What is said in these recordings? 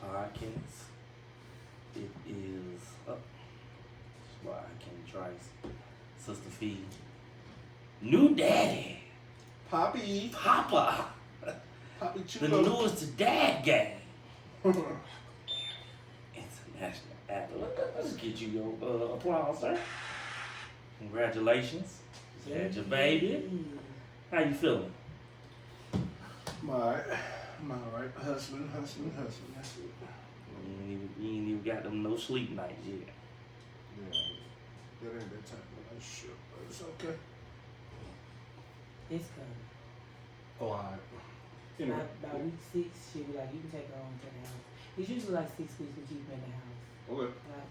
Podcast. It is why I can Trice, Sister Fee, new daddy, Poppy. Papa, Poppy the Chulo. newest dad gang, international athlete. Let's get you your applause, sir. Congratulations. You had your baby. How you feeling? I'm alright. I'm alright. Hustling. That's it. You ain't even got them no sleep nights yet. Yeah. That ain't that type of relationship, but it's okay. It's coming. Oh, alright. Anyway. By week 6, she'll be like, you can take her home to the house. It's usually like 6 weeks we keep her in the house. Okay. Right?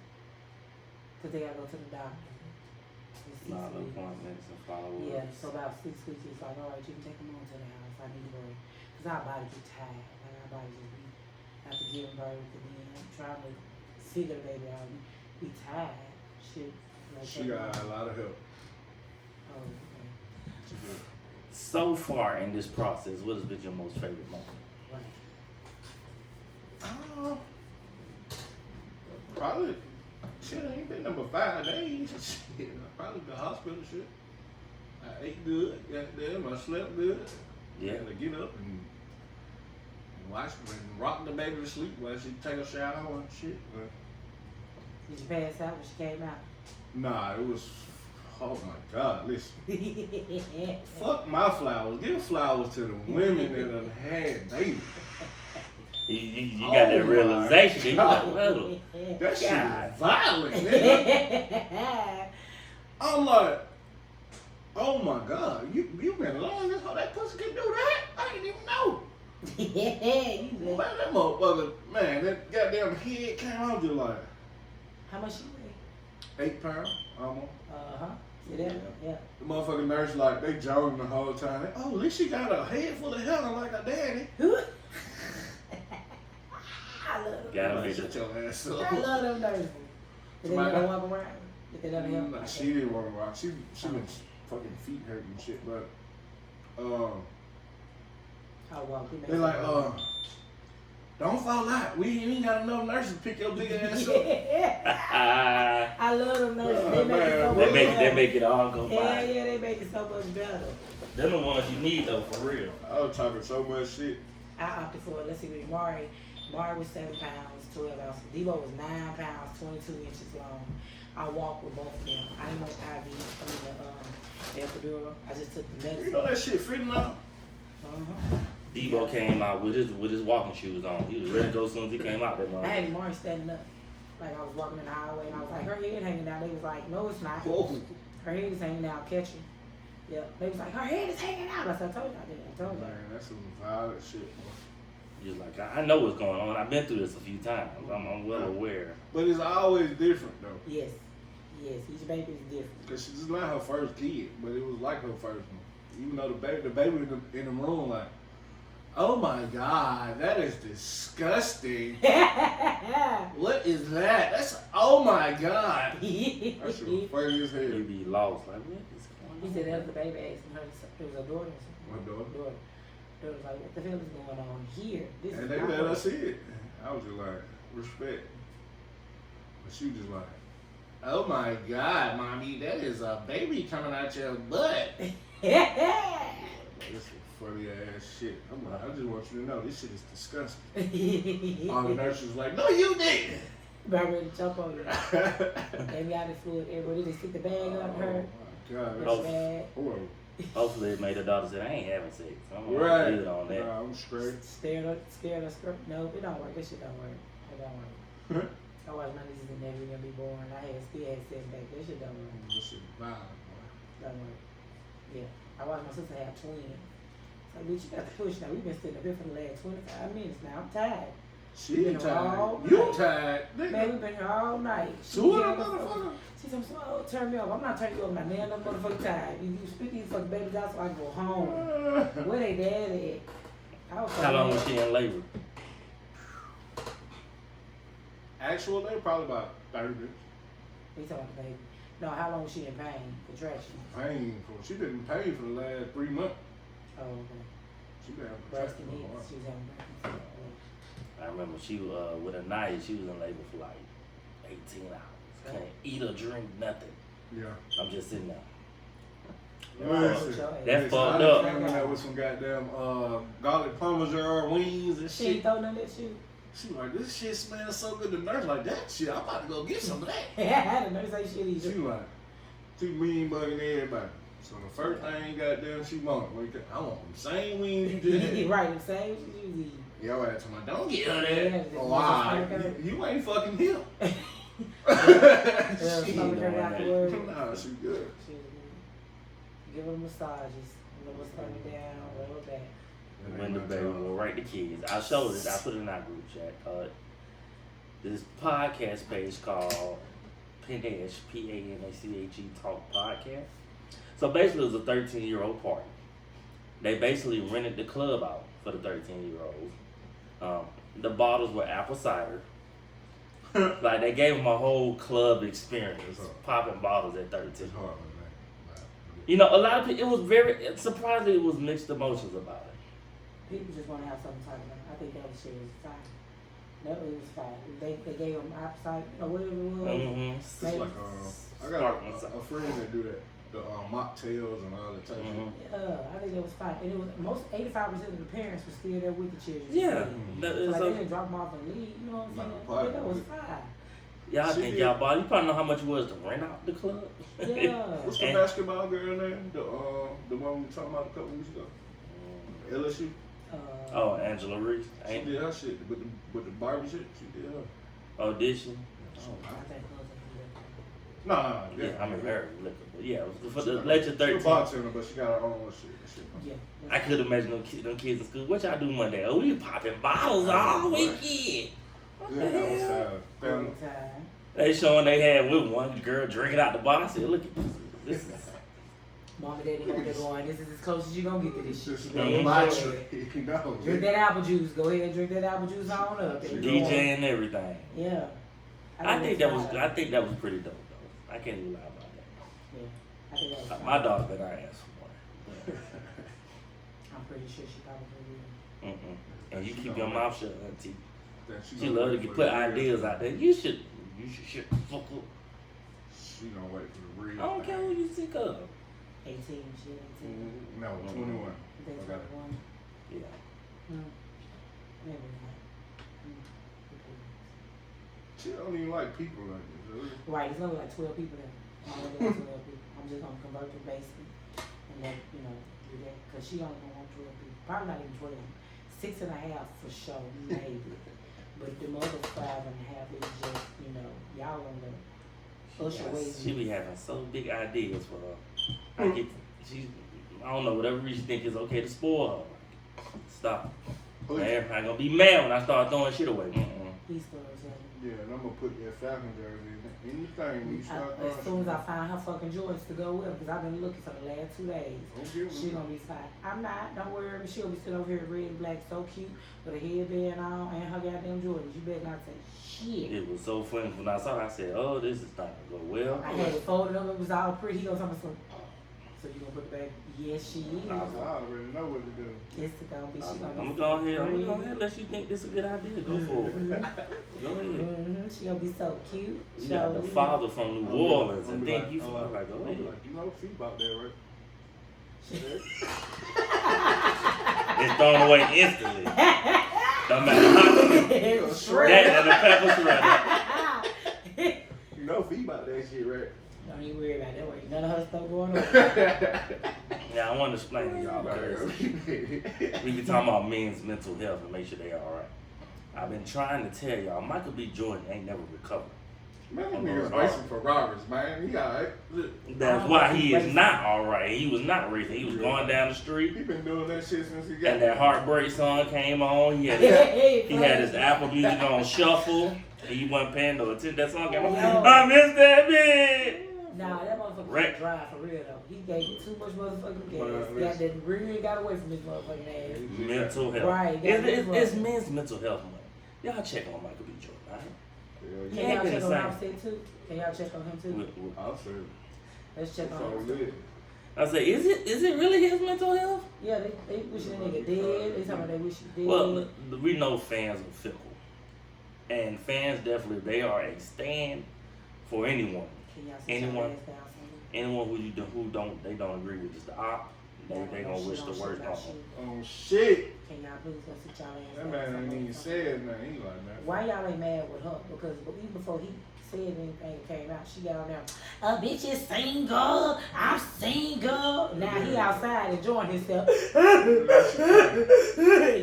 Because they got to go to the doctor. It's 6 A lot of weeks. appointments and follow-ups. Yeah, so about 6 weeks, it's like, all right, you can take them home to the house. I need to go. Because our body get tired. Like, our body just be, after giving birth and then trying to figure the baby out. We tired. Shit. Like, She got a lot of help. Oh, okay. She good. So far in this process, what has been your most favorite moment? Right. Probably. Shit, I ain't been number 5 days. Shit, probably the hospital shit. I ate good, got there, I slept good. Yeah. Had to get up and watch and rock the baby to sleep while she take a shower and shit. But Did you pass out when she came out? nah, it was, oh my God, listen. Fuck my flowers. Give flowers to the women that have had babies. You got that realization. You like, well, That shit God. is violent, nigga. I'm like, oh my God, you been alone this whole that pussy can do that? I didn't even know. You Man, know. that motherfucker, man, that goddamn head came out just like How much she weigh? 8 pounds, almost. Uh-huh. See that? Yeah. The motherfucking nurse, like, they jogging the whole time. Oh, at least she got a head full of hair like her daddy. I love them. Got Like, him. shut your ass I up. love them nurses. Did they Somebody- never walk around? Did they never help? Nah, she didn't want to rock. She been fucking feet hurting and shit, but, I walked in. they like, don't fall out. We ain't got enough nurses to pick your big ass up. I love them nurses. Oh, They make it so man. much they better. make it all go Yeah, fine. yeah, they make it so much better. Them the ones you need though, for real. I was talking so much shit. I opted for, let's see, with Mari was 7 pounds, 12 ounces. Devo was 9 pounds, 22 inches long. I walked with both of them. I didn't want IV, the epidural. I just took the You medicine. know that shit fitting now? Uh-huh. Debo came out with his walking shoes on. He was ready to go as soon as he came out there. I had Mari standing up. Like I was walking in the highway and I was like, her head hanging down. They was like, no, it's not. Whoa. Her head is hanging down, catch her. Yeah. They was like, her head is hanging out. I said, I told you I did. I told you. Man, that's some violent shit, boy. He was like, I know what's going on. I've been through this a few times. I'm well aware. But it's always different, though. Yes. Yes. Each baby is different. Because she's not her first kid, but it was like her first one. Even though the baby in the room, like, oh my God, that is disgusting. What is that? That's, oh my God. That shit was funny as hell. He be lost. Like, what is going on? He said that was the baby asking her, it was a daughter. My daughter. Daughter. Daughter was like, what the hell is going on here? This And is they not let what- us see it. I was just like, respect. But she was just like, oh my God, mommy, that is a baby coming out your butt. This is funny ass shit. I'm like, I just want you to know this shit is disgusting. All the nurses was like, no, you didn't. About ready to jump on her. Maybe I just flew everybody just stick the bag on her. Oh my God. That's Oh. bad. Oh, Hopefully it made her daughter say, I ain't having sex. I'm right. good on that. Nah, I'm straight. Scared her, no, it don't work. That shit don't work. It don't work. I watched my nieces and nephews and be born. I still had sex back. That shit don't work. This shit violent, boy. Don't work. Yeah. I watched my sister have twins. So, bitch, you got to push now. We've been sitting up here for the last 25 minutes now. I'm tired. She been all tired. You night. tired. Man, Nigga. we've been here all night. So what Yeah, a motherfucker. She said, oh, turn me off. I'm not turning you off now. Man, I'm motherfucking tired. You spit these fucking babies out so I can go home. Where they dad at? I was so How long mad. was she in labor? Actual, they probably about 30 minutes. We talking about the baby. No, how long was she in pain? Contraction. Painful. She been in pain for the last 3 months. Oh, okay. She been having Breast contractions and for a hips. while. She was having breast and hips. I remember she with a night. She was in labor for like 18 hours. Can't eat or drink nothing. Yeah. I'm just sitting there. Listen, That fucked I up. came in there with some goddamn garlic parmesan wings and She shit. ain't throw none of that shit. She like, this shit smells so good. The nurse like, that shit, I'm about to go get some of that. The nurse ain't shit either. She like, she mean bugging everybody. So the first thing goddamn she want, I want the same wings you just had. Right, the same shit you eat. Yo, I told my, don't get her Yeah, that. the- Why? You ain't fucking here. Yeah, She stomach know hurt that. afterwards. Nah, she good. She was good. Give her massages. Rub her stomach down, rub her back. When the baby will write the kids. I showed it. I put it in our group chat. This podcast page called Panache, P-A-N-A-C-H-E Talk Podcast. So basically it was a 13-year-old party. They basically rented the club out for the 13-year-olds. The bottles were apple cider. Like they gave them a whole club experience, popping bottles at 13. It's hard, man. You know, a lot of people, it was very, surprisingly, it was mixed emotions about it. People just want to have something to talk about. I think that was shit was fine. That was fine. They gave them outside, you know, whatever it was. Mm-hmm. It's like, I got a friend that do that. The mocktails and all that type of shit. I think that was fine. And it was most 85% of the parents were still there with the children. Yeah. So like they didn't drop them off and leave. You know what I'm saying? Nah, I think that was fine. Y'all She think did. y'all bought, you probably know how much it was to rent out the club. Yeah. What's the And- basketball girl name? The one we were talking about a couple weeks ago. LSU. Oh, Angela Reese. She Ain't, did her shit with the Barbie shit. She did her. oh, did she? I think those No. Yeah, I mean her liquor. But yeah, for She the like- legend She a 13. bartender, but she got her own shit. Yeah. I could imagine them kids in school. What y'all do Monday? Oh, we popping bottles all weekend. What the Yeah, that was hell? family. Time. They showing they had with one girl drinking out the bottle. I said, look at this. This is Mom and Daddy gonna be going, this is as close as you gonna get to this shit. This is You the know, my go ahead. tree. No. Drink that apple juice. Go ahead and drink that apple juice on up. And go on. DJ and everything. Yeah. I think that was fine. I think that was pretty dope though. I can't even lie about that. Yeah. I think that was fine. My daughter bet I asked for one. I'm pretty sure she probably will. And you keep your mouth shut, auntie. Then She gonna love to wait for put the real ideas thing. out there. You should shut the fuck up. She gonna wait for the real I don't care who you sick of. 18, she 18. No, 21. I think I got it. 21. Yeah. Maybe not. She don't even like people like this. Really. Right, it's only like 12 people there. I'm only like 12 people. I'm just gonna convert the basement and then, you know, do that. Cause she only gonna want 12 people. Probably not even 12. 6.5 for sure, maybe. But the other 5.5 is just, you know, y'all on the usher way. She be having so big ideas for her. I don't know, whatever reason think it's okay to spoil her. Stop. Man, I'm gonna be mad when I start throwing shit away. Easter or something. Yeah, and I'm gonna put that Falcon jersey in anything when you start As soon as I find her fucking Jordans to go with, because I've been looking for the last 2 days. She gonna be fine. I'm not, don't worry. She'll be sitting over here red and black, so cute, with a headband on and her goddamn Jordans. You better not say shit. It was so funny when I saw it. I said, "Oh, this is not gonna go well." I had it folded up. It was all pretty. He goes, I'm so you gonna put the baby? Yes, she is. I already know what to do. It's gonna be. She gonna be. I'm gonna go ahead. Unless you think this is a good idea, go for it. Go ahead. She gonna be so cute. You got the father from New Orleans, and think you from like, go I'm ahead. like, you know, feet about that, right? It's thrown away instantly. Don't matter how much. That and the pepper shredder. You know, feet about that shit, right? Don't even worry about that. Way. None of her stuff going on. Yeah, I want to explain to y'all because we be talking about men's mental health and make sure they all right. I've been trying to tell y'all, Michael B. Jordan ain't never recovered. Man, them niggas racing for robbers, man. He alright. That's why he is not all right. He was not racing. He was going down the street, He been doing that shit since he got and that Heartbreak song came on. He had his Apple Music on shuffle, and he wasn't paying no attention. That song came on. I miss that bitch. Nah, that motherfucker Right. can't drive for real though. He gave you too much motherfucking gas. Man, Got that really got away from his motherfucking ass. Mental health. Right, It's men's mental health month. Y'all check on Michael B. Jordan, all right? Can y'all been check the on same. Offset too? Can y'all check on him too? With- I'll say Let's check it's on all him. lit. I say, is it really his mental health? Yeah, they wish the nigga dead. They talking about they wish he dead. Well, we know fans are fickle, and fans definitely they are a stand for anyone. Can y'all sit your Anyone, ass down somewhere? anyone who don't agree with just the op, they gonna wish the worst on them. Oh shit! Can y'all please go sit y'all ass That down man ain't even somewhere? said nothing. He like that. Why y'all ain't mad with her? Because even before he said anything that came out, she got on there. A bitch is single. I'm single. Now he outside enjoying himself.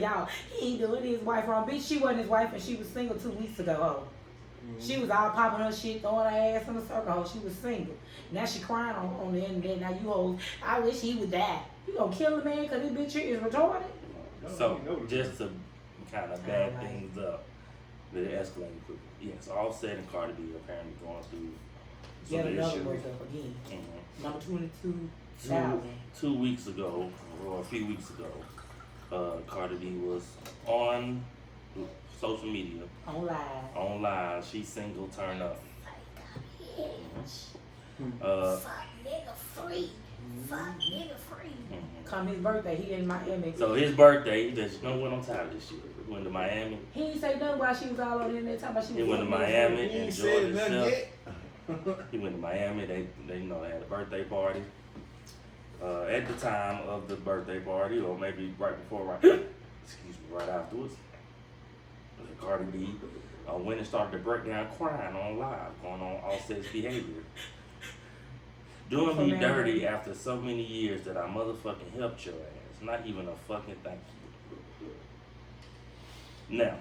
Y'all, he ain't doing his wife wrong. Bitch, she wasn't his wife and she was single 2 weeks ago. Ho. She was all popping her shit, throwing her ass in a circle. Ho. She was single. Now she crying on the internet. Now you hoes, I wish he would die. You gonna kill the man because this bitch here is retarded? So just to kind of bag things up, they escalated quickly. Yes, Offset and Cardi B apparently going through some Yet another issues. breakup again. Mhm. Number 22,000. 2 weeks ago, or a few weeks ago, Cardi B was on social media, On live. on live. She's single, turn up. Fuck nigga free. Fuck nigga free. Come his birthday, he in Miami. So his birthday, you know what, I'm tired of this shit. We went to Miami. He ain't say nothing while she was all on the internet talking about she was. He went to fucking Miami, He ain't enjoyed said nothing himself. yet. He went to Miami. They they had a birthday party. At the time of the birthday party, or maybe right before, right afterwards, Cardi B went and started to break down crying on live, going on Offset's behavior. Doing me dirty after so many years that I motherfucking helped your ass. Not even a fucking thank you. Now,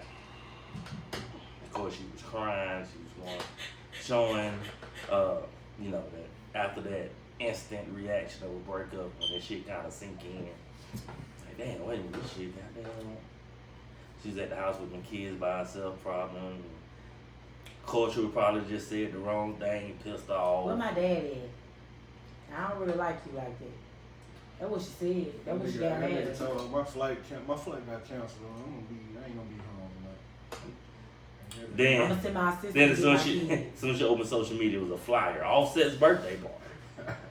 of course, she was crying. She was showing, that after that instant reaction of a breakup, when that shit kind of sink in. Like, damn, wait a minute, this shit, goddamn. She's at the house with them kids by herself, probably. Culture would probably just said the wrong thing, pissed off. Where my dad at? I don't really like you like that. That's what she said. That's what she got mad at. Told her, my flight got canceled. I ain't gonna be home tonight. I'm Then, gonna send my assistant then to as get soon my as she, kids. as soon as she opened social media, it was a flyer. Offset's birthday party.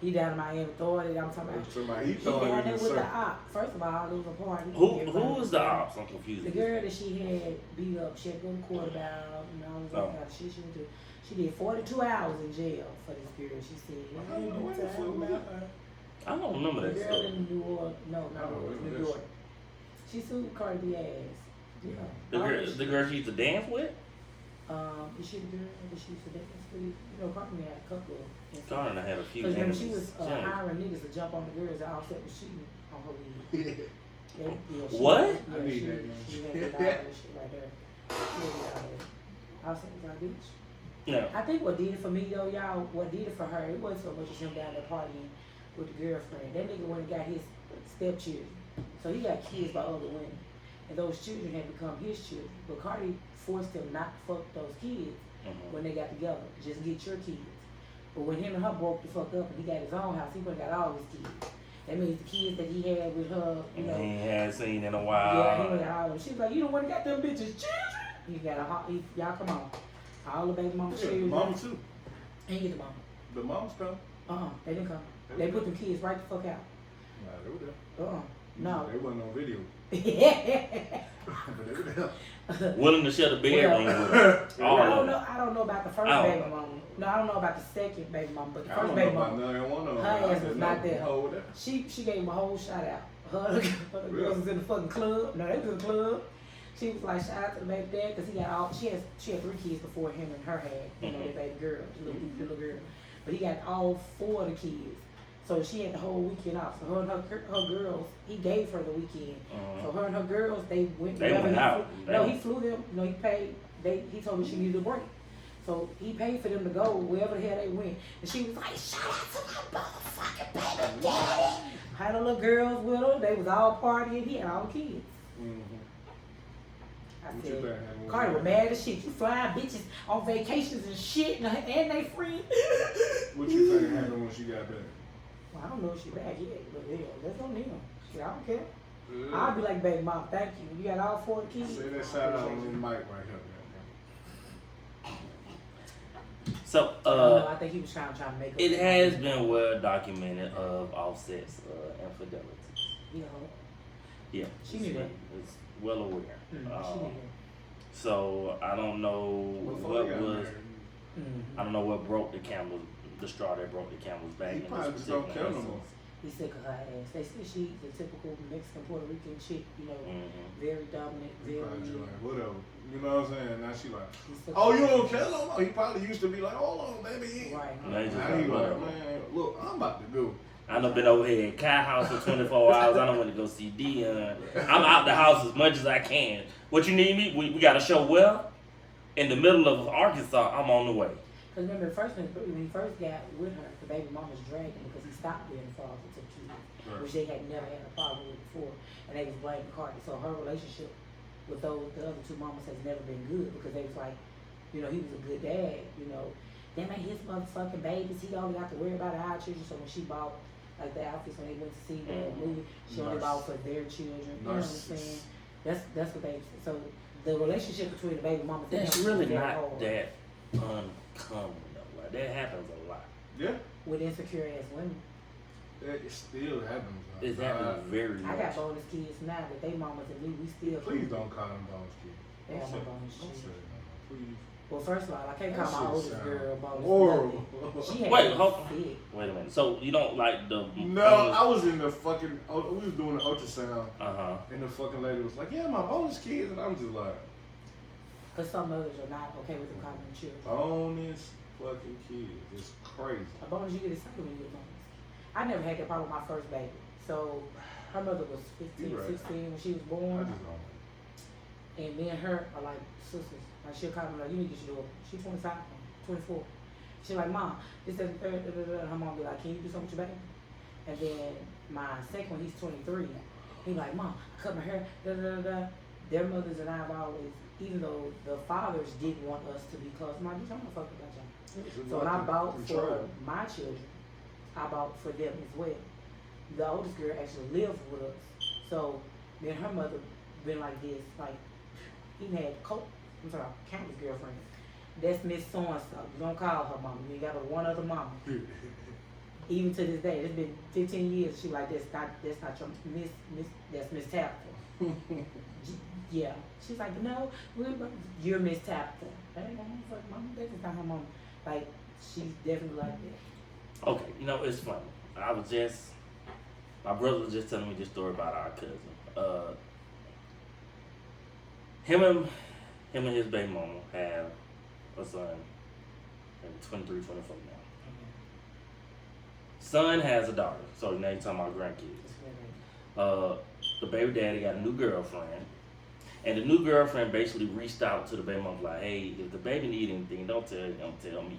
He down in Miami, Florida. I'm talking about. Somebody, he He thought down it there was with a the circle. op. First of all, it was a party. Who was the ops? I'm confused. The girl that she had beat up, she had to go to court about, all this Oh. kind of shit she went through. She did 42 hours in jail for this girl. She said, I don't know what the fuck was that. I don't remember The that girl story. in New Orleans, no, Oh, New that's- York. She sued Cardi B ass. Yeah. The girl she used to dance with? Is she the girl that she used to dance with? You know, Cardi B had a couple of incidents. Darn, I had a few Because remember, she enemies. was Jenny. hiring niggas to jump on the girls that Offset was shooting on her weed. She, What? Yeah, I need she, that. she had to do all that shit right there. She had to do all that. Offset was like, bitch. No. I think what did it for me though, y'all, what did it for her, it wasn't so much as him down there partying with the girlfriend. That nigga went and got his stepchildren. So he got kids by other women. And those children had become his children. But Cardi forced him not to fuck those kids when they got together. Just get your kids. But when him and her broke the fuck up and he got his own house, he went and got all his kids. That means the kids that he had with her, you know. He hadn't seen in a Yeah, he while. went and got all of them. She was like, you don't want to got them bitches children. He got y'all come on. All the baby mama Yeah, children. mama too. Ain't get the mama. The moms come. They didn't come. They put them kids right the fuck out. Nah, they were there. No. They wasn't on video. I But they were there. Willing to share the bedroom with her. All of don't them. know. I don't know about the first I don't baby know. mama. No, I don't know about the second baby mama, but the I first don't know baby about mama, none one of them. her ass I was just not know there. over there. she gave him a whole shout out. Her girls was in the fucking club. No, they was in the club. She was like, shout out to the baby dad because he got all. She had 3 kids before him and her had. You know, their baby girl, the little girl. But he got all 4 of the kids. So she had the whole weekend off. So her and her girls, he gave her the weekend. So her and her girls, they went. They went out. He flew them. You know, he paid. He told her she needed a break. So he paid for them to go wherever the hell they went. And she was like, shout out to my motherfucking baby daddy. Had the little girls with her. They was all partying. He had all the kids. I What you think said, happened? Cardi was mad as shit. You flying bitches on vacations and shit, and they free. What you think happened when she got back? Well, I don't know if she back yet, but hell, that's on them. Shit, I don't care. I'll be like, baby mom, thank you. You got all 4 kids. Say that shout out on the mic right here. So, I don't know, I think he was trying to make up. it has been well documented of Offset's infidelity. You know, Yeah, She knew that. It's well aware. she knew So I don't know Before what they got was. married, that. I don't know what broke the straw that broke the camel's back. He in probably this just don't particular care no more. instance. He's sick of her ass. They say she's the typical Mexican Puerto Rican chick, you know, Mhm. very dominant, He very. probably just like, whatever. You know what I'm saying? Now she like, He's sick oh, of you her. don't care no more? He probably used to be like, hold on, baby. Right. Now he just Now like, he like, whatever. man, look, I'm about to go. I done been over here at Kai House for 24 hours. I don't want to go see Dion. I'm out the house as much as I can. What you need me? We got a show well in the middle of Arkansas. I'm on the way. Because remember, when he first got with her, the baby mama's dragging because he stopped being the father to kids, which they had never had a problem with before, and they was blaming Cardi. So her relationship with the other two mamas has never been good because they was like, you know, he was a good dad, you know. Them ain't his motherfucking babies. He only got to worry about our children. So when she bought like the outfits when they went to see the movie, she only bought for their children. You know what I'm saying? That's what they. So the relationship between the baby mama. That's and him really is very not hard. that uncommon though. Like that happens a lot. Yeah, With insecure ass women. it still happens. It's happening very I got much. bonus kids now, but they mamas and me, we still. Please don't call them bonus kids. They have no Don't bonus say kids. that, please. Well, first of all, I can't That call my shit oldest sound girl bonus. horrible. nothing. She had Wait, me hold on. sick. Wait a minute. So you don't like the? No, I was in the fucking. We was doing the ultrasound, Uh-huh. and the fucking lady was like, "Yeah, my bonus kids," and I'm just like, Because some mothers are not okay with them calling them children. "Bonus fucking kids, it's crazy." A bonus, you get excited when you get bonus. I never had that problem with my first baby. So her mother was 15, You right. 16 when she was I born. just don't. And me and her are like sisters. Like she'll call me like, you need to get your daughter. She's 25, 24. She's like, Mom, this and third, da, da, da. And her mom be like, can you do something with your baby? And then my second one, he's 23. He like, Mom, I cut my hair, da, da, da, da. Their mothers and I have always, even though the fathers didn't want us to be close, I'm like, bitch, I'm gonna fuck about y'all. So when I bought for my children, I bought for them as well. The oldest girl actually lives with us. So me and her mother been like this, like even had I'm talking about countless girlfriends. That's Miss So and so. You don't call her mama. You got but one other mama. Even to this day, it's been 15 years. She like that's not your Miss that's Miss Tapper. Yeah. She's like, no, you're Miss Tapper. That ain't no motherfucking mama. That's just not her mama. Like she's definitely like that. Okay, you know it's funny. My brother was just telling me this story about our cousin. Him and his baby mama have a son, 23, 24 now. Son has a daughter, so now you're talking about grandkids. The baby daddy got a new girlfriend, and the new girlfriend basically reached out to the baby mama like, hey, if the baby need anything, don't tell him, tell me.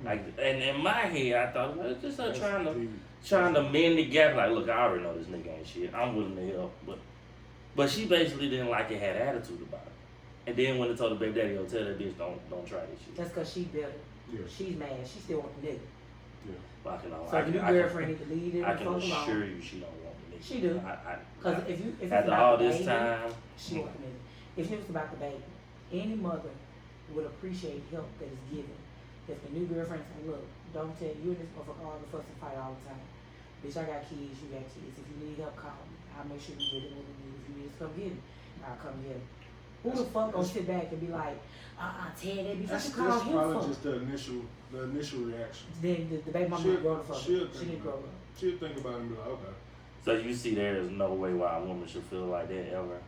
Like, and in my head, I thought, well, it's just her trying to mend the gap. Like, look, I already know this nigga ain't shit. I'm willing to help, but she basically didn't like it, had attitude about it. And then when they told the baby daddy, yo, tell that bitch don't try this shit. That's because she better. Yeah. She's mad. She still want the nigga. Well, So the new girlfriend need to leave it I and can fuck along. assure you she don't want the nigga. She do. Because if it's after about all the this baby, time, she want the nigga. If it was about the baby, any mother would appreciate help that is given. If the new girlfriend say, look, don't tell you and this motherfucker all the fuss and fight all the time. Bitch, I got kids, you got kids. If you need help, call me. I'll make sure you get it when you need. If you need us, come get it. I'll come get it. Who the fuck gonna sit back and be like, Ted, that bitch, I That's should call him probably for? just the initial reaction. Then the baby mama didn't grow the fuck up. she'll She didn't grow up. She'll think about it and be like, okay. so you see there is no way why a woman should feel like that ever.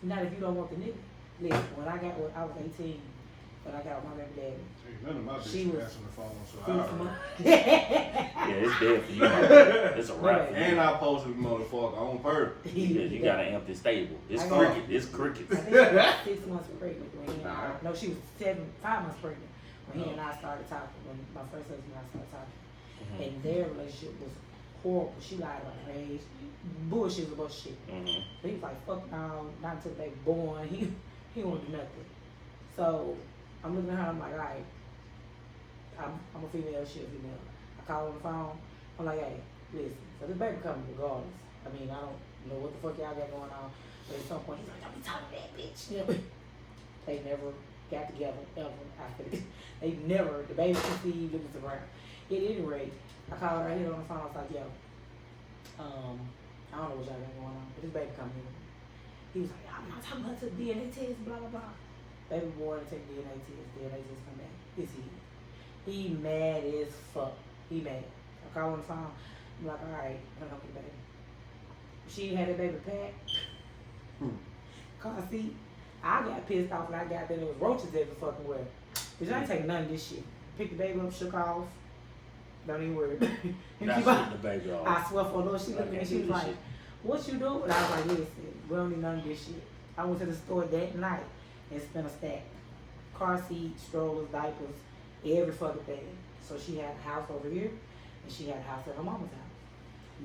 Not if you don't want the nigga. Listen, when I was 18, when I got with my baby daddy, Hey, none of my She bitches was- answering the phone, so 6 I already. months. Yeah, it's dead for you. Man. It's a wrap for you. And I posted the motherfucker on purpose. You got an empty stable. It's I got- cricket. It's crickets. I think she was 6 months pregnant when he and I, no, she was 5 months pregnant when he and I started talking, when my first husband and I started talking. And their relationship was horrible. She lied about her age. Bullshit was about shit. Mm-hmm. So he was like, fuck no, not until they born. He won't do nothing. So I'm looking at her, I'm like, all right, I'm a female, she a female. I call on the phone, I'm like, hey, listen, so this baby coming regardless. I mean, I don't know what the fuck y'all got going on, but at some point he's like, don't be talking to that bitch. They never got together ever after this. They never, the baby conceived, it was around. At any rate, I called her right here on the phone. I was like, yo, I don't know what y'all got going on, but this baby coming here. He was like, I'm not talking about the DNA test, blah, blah, blah. Baby boy to take DNA test come back. It's he. He mad as fuck. He mad. I call on the phone. I'm like, alright, I'm gonna get the baby. She had that baby packed. Car seat. I got pissed off and I got that there was roaches every fucking where. Bitch, I ain't taking none of this shit. Picked the baby up, shook off. Don't even worry about it. Not shooting the baby off. I swear for Lord, she looked at me and she was like, shit. what you do? And I was like, listen, we don't need none of this shit. I went to the store that night and spent a stack. Car seat, strollers, diapers, every fucking thing. So she had a house over here and she had a house at her mama's house.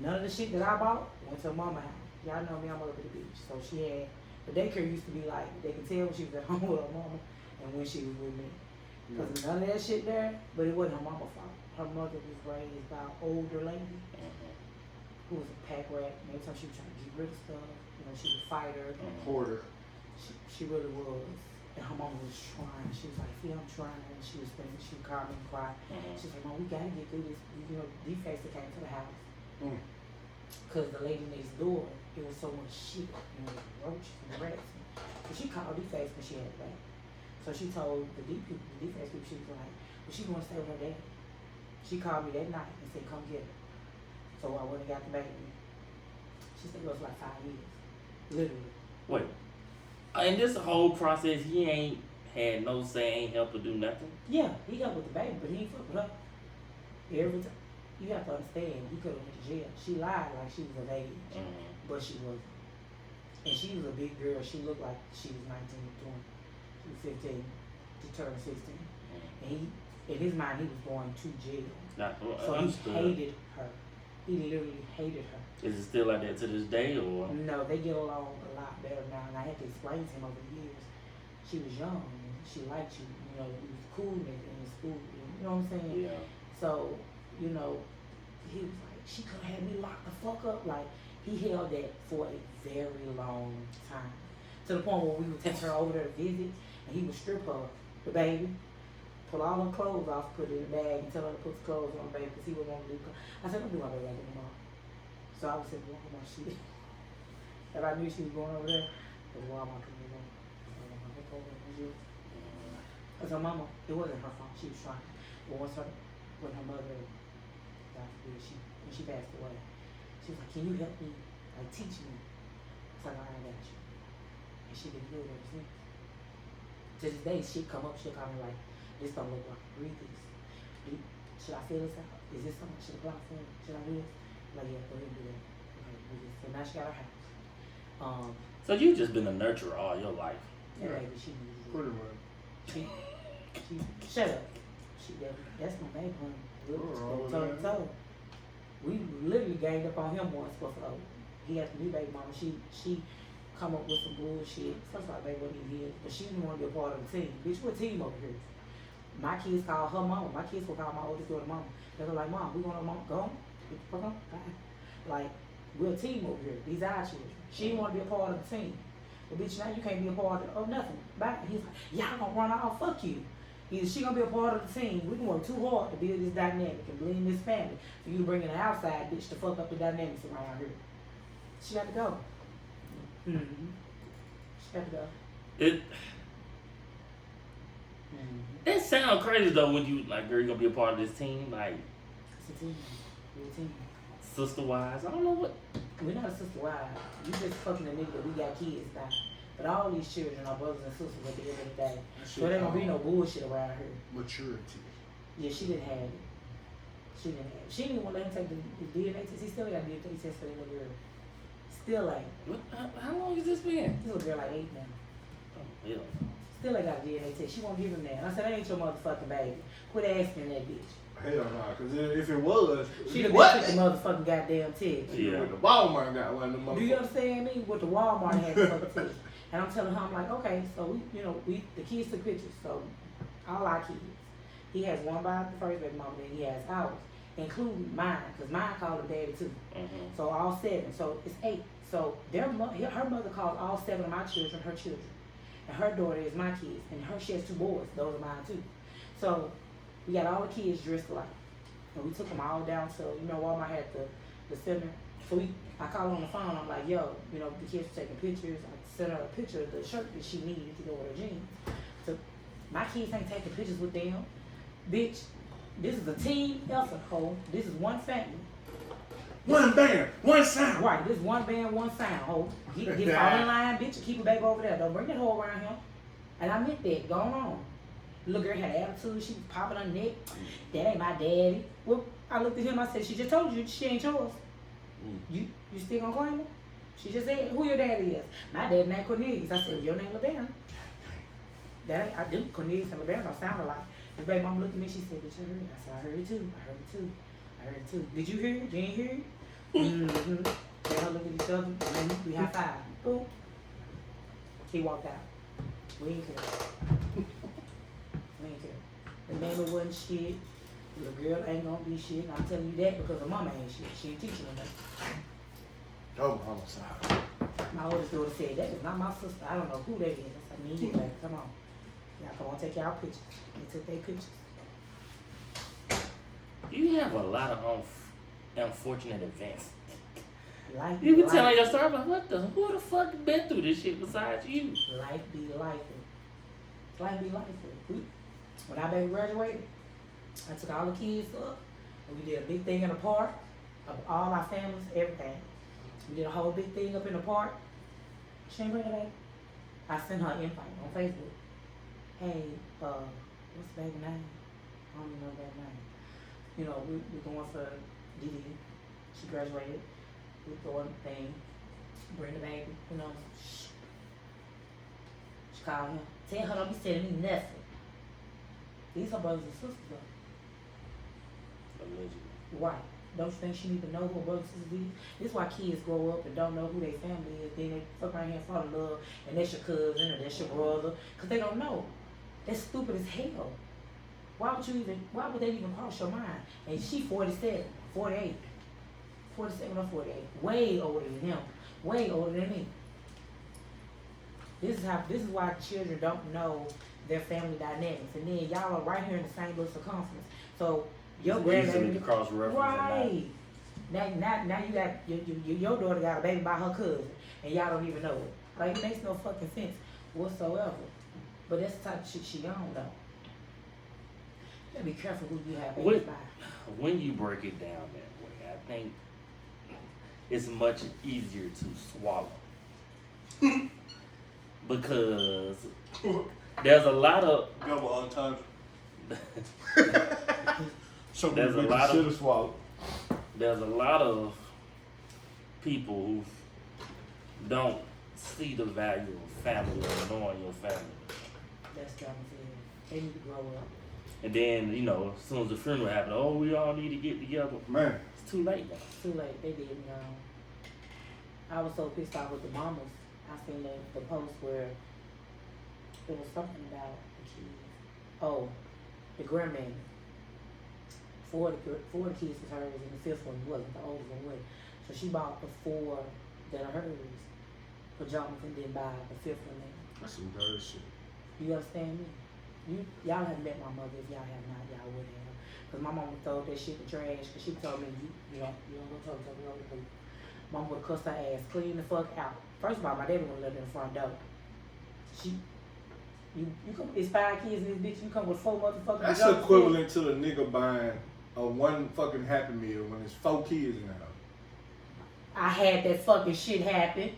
None of the shit that I bought went to her mama's house. Y'all know me, I'm up at the beach. So she had, the daycare used to be like, they could tell when she was at home with her mama and when she was with me. Because none of that shit there, but it wasn't her mama's fault. Her mother was raised by an older lady who was a pack rat. And every time she was trying to get rid of stuff, you know, she was a fighter. Hoarder. She really was. And her mama was trying. She was like, yeah, I'm trying. And she was thinking, she would call me and cry. She was like, Mom, we gotta get through this. You know, defects that came to the house. Because the lady next door, it was so much shit, you know, roaches and rats. So she called defects when she had it back. So she told the defects people, she was like, well, she gonna stay with her dad. She called me that night and said, come get her. So I went and got the baby. She said it was like 5 years. Literally. Wait. In this whole process, he ain't had no say, ain't help her do nothing? Yeah, he got with the baby, but he ain't fuck with her. Every time. You have to understand, he could have went to jail. She lied like she was of age, but she wasn't. And she was a big girl. She looked like she was 19 or 20. She was 15. She turned 16. And he, in his mind, he was going to jail. So he hated her. He literally hated her. Is it still like that to this day, or? No, they get along a lot better now. And I had to explain to him over the years. She was young. And she liked you. You know, he was cool nigga in school. You know what I'm saying? Yeah. So, you know, he was like, she could have had me locked the fuck up. Like, he held that for a very long time. To the point where we would take her over there to visit, and he would strip her, the baby, pull all her clothes off, put it in the bag, and tell her to put the clothes on the baby, because he wouldn't want to do clothes. I said, don't do my baby like that anymore. So I was saying, Walmart shit. If I knew she was going over there, because Walmart couldn't go. Because her mama, it wasn't her fault. She was trying. But when her mother, God forbid, when she passed away, she was like, can you help me, like teach me? I was like, I got you. And she been good ever since. To this day, she'd come up, she'll call me like, this don't look right. Read this. Should I fill this out? Is this something I should apply for? Should I do this? Like, yeah, go ahead and do that. Okay, do this. So now she got her house. So you just been a nurturer all your life. Yeah, baby, she needed it. Pretty much. She, shut up. That's my baby, honey. Oh, Toe to toe. We literally ganged up on him once before. He had the new baby mama. She come up with some bullshit. First of all, baby wasn't even his, but she didn't want to be a part of the team. Bitch, we're a team over here. My kids call her mama. My kids will call my oldest daughter mama. They're like, Mom, we gonna go home? Get the fuck on? Bye. Like, we're a team over here. These are our children. She didn't want to be a part of the team. But bitch, now you can't be a part of nothing. Bye. He's like, y'all gonna run off, fuck you. Either she gonna be a part of the team. We can work too hard to build this dynamic and blend this family. For you to bring in an outside bitch to fuck up the dynamics around here. She got to go. She got to go. That sounds crazy though when you like, girl, you gonna be a part of this team, like It's a team. We're a team. sister wise. I don't know what. We're not a sister wife. You just fucking a nigga that we got kids now. But all these children are brothers and sisters at the end of the day. So there ain't gonna be no bullshit around here. Maturity. Yeah, she didn't have it. She didn't want to let him take the DNA test. He still got a DNA test for that little girl. Still ain't. How long has this been? This little girl like 8 now. Oh, hell. Still ain't got a DNA test. She won't give him that. And I said, that ain't your motherfucking baby. Quit asking that bitch. Hell no, because if it was, She'd have been took the motherfucking goddamn test. Yeah. The Walmart got one of them. Do you understand me? With the Walmart had the fucking test. And I'm telling her, I'm like, okay, so the kids took pictures. So all our kids. He has one by the first baby mama, then he has ours, including mine, because mine called her daddy too. So all 7. So it's 8. So her mother called all 7 of my children her children. and her daughter is my kids, and she has 2 boys. Those are mine too. So we got all the kids dressed alike, and we took them all down to Walmart had the center. So I called her on the phone. I'm like, yo, the kids were taking pictures. I sent her a picture of the shirt that she needed to go with her jeans. So my kids ain't taking pictures with them, bitch. This is a team effort, ho. This is one family. One band, one sound. Right, this one band, one sound, ho. Get all in line, bitch, and keep it back over there. Don't bring that hoe around here. And I meant that, going on. Little girl had attitude, she was popping her neck. That ain't my daddy. Well, I looked at him, I said, she just told you she ain't yours. You still gonna claim her? She just said, who your daddy is? My daddy named Cornelius. I said, your name LeBaron. That ain't, I do, Cornelius and LeBaron don't sound alike. His baby mama looked at me, she said, did you hear it? I said, I heard it too. I heard it too. Did you hear it? You ain't hear it? Mm-hmm. They all look at each other, and then we high five. Boom. He walked out. We ain't care. We ain't care. The mama wasn't shit. The girl ain't gonna be shit. And I'm telling you that because her mama ain't shit. She ain't teaching her nothing. Oh, homicide. My oldest daughter said, that is not my sister. I don't know who that is. I said, me either, baby. Come on. Y'all come on, take y'all pictures. They took their pictures. You have a lot of unfortunate events. Life You be be telling life. your story about who the fuck been through this shit besides you? Life be life. Life be life. When I baby graduated, I took all the kids up and we did a big thing in the park of all our families, everything. We did a whole big thing up in the park. She ain't bring it back. I sent her an invite on Facebook. Hey, what's the baby name? I don't even know the baby name. We're going for Didi. She graduated. We're throwing the thing. Bring the baby. She called him. Tell her don't be sending me nothing. These are brothers and sisters though. Allegedly. Right. Don't you think she need to know who her brothers and sisters is? This is why kids grow up and don't know who their family is. Then they fuck around here and fall in love and that's your cousin or that's your brother. Cause they don't know. That's stupid as hell. Why would they even cross your mind? And she 47, 48. 47 or 48. Way older than him. Way older than me. This is why children don't know their family dynamics. And then y'all are right here in the same little circumference. So your It's easily grandbaby, to cross reference. right. Now you got your daughter got a baby by her cousin and y'all don't even know it. Like it makes no fucking sense whatsoever. But that's the type of shit she on though. You gotta be careful who you have babies by. When you break it down that way, I think it's much easier to swallow. Because there's a lot of Double entendre. There's a lot of- should have swallowed. there's a lot of people who don't see the value of family or knowing your family. That's what I'm saying. They need to grow up. And then, as soon as the funeral happened, oh, we all need to get together. Man, It's too late now. Too late. They didn't know. I was so pissed off with the mamas. I seen the post where it was something about the kids. Oh, the grandmammy. Four of the kids was hers and the fifth one wasn't. The oldest one wasn't. So she bought the 4 that are hers pajamas and then buy the fifth one there. that's some dirty shit. You understand me? Y'all haven't met my mother. If y'all have not, y'all would have. Cause my mama throw that shit in the trash. Cause she told me you don't go talk to me. Mama would cuss her ass clean the fuck out. First of all, my daddy wouldn't let her in the front door. You come. It's 5 kids in this bitch. You come with 4 motherfuckers. That's pajamas. equivalent to the nigga buying a one fucking Happy Meal when there's 4 kids in the house. I had that fucking shit happen,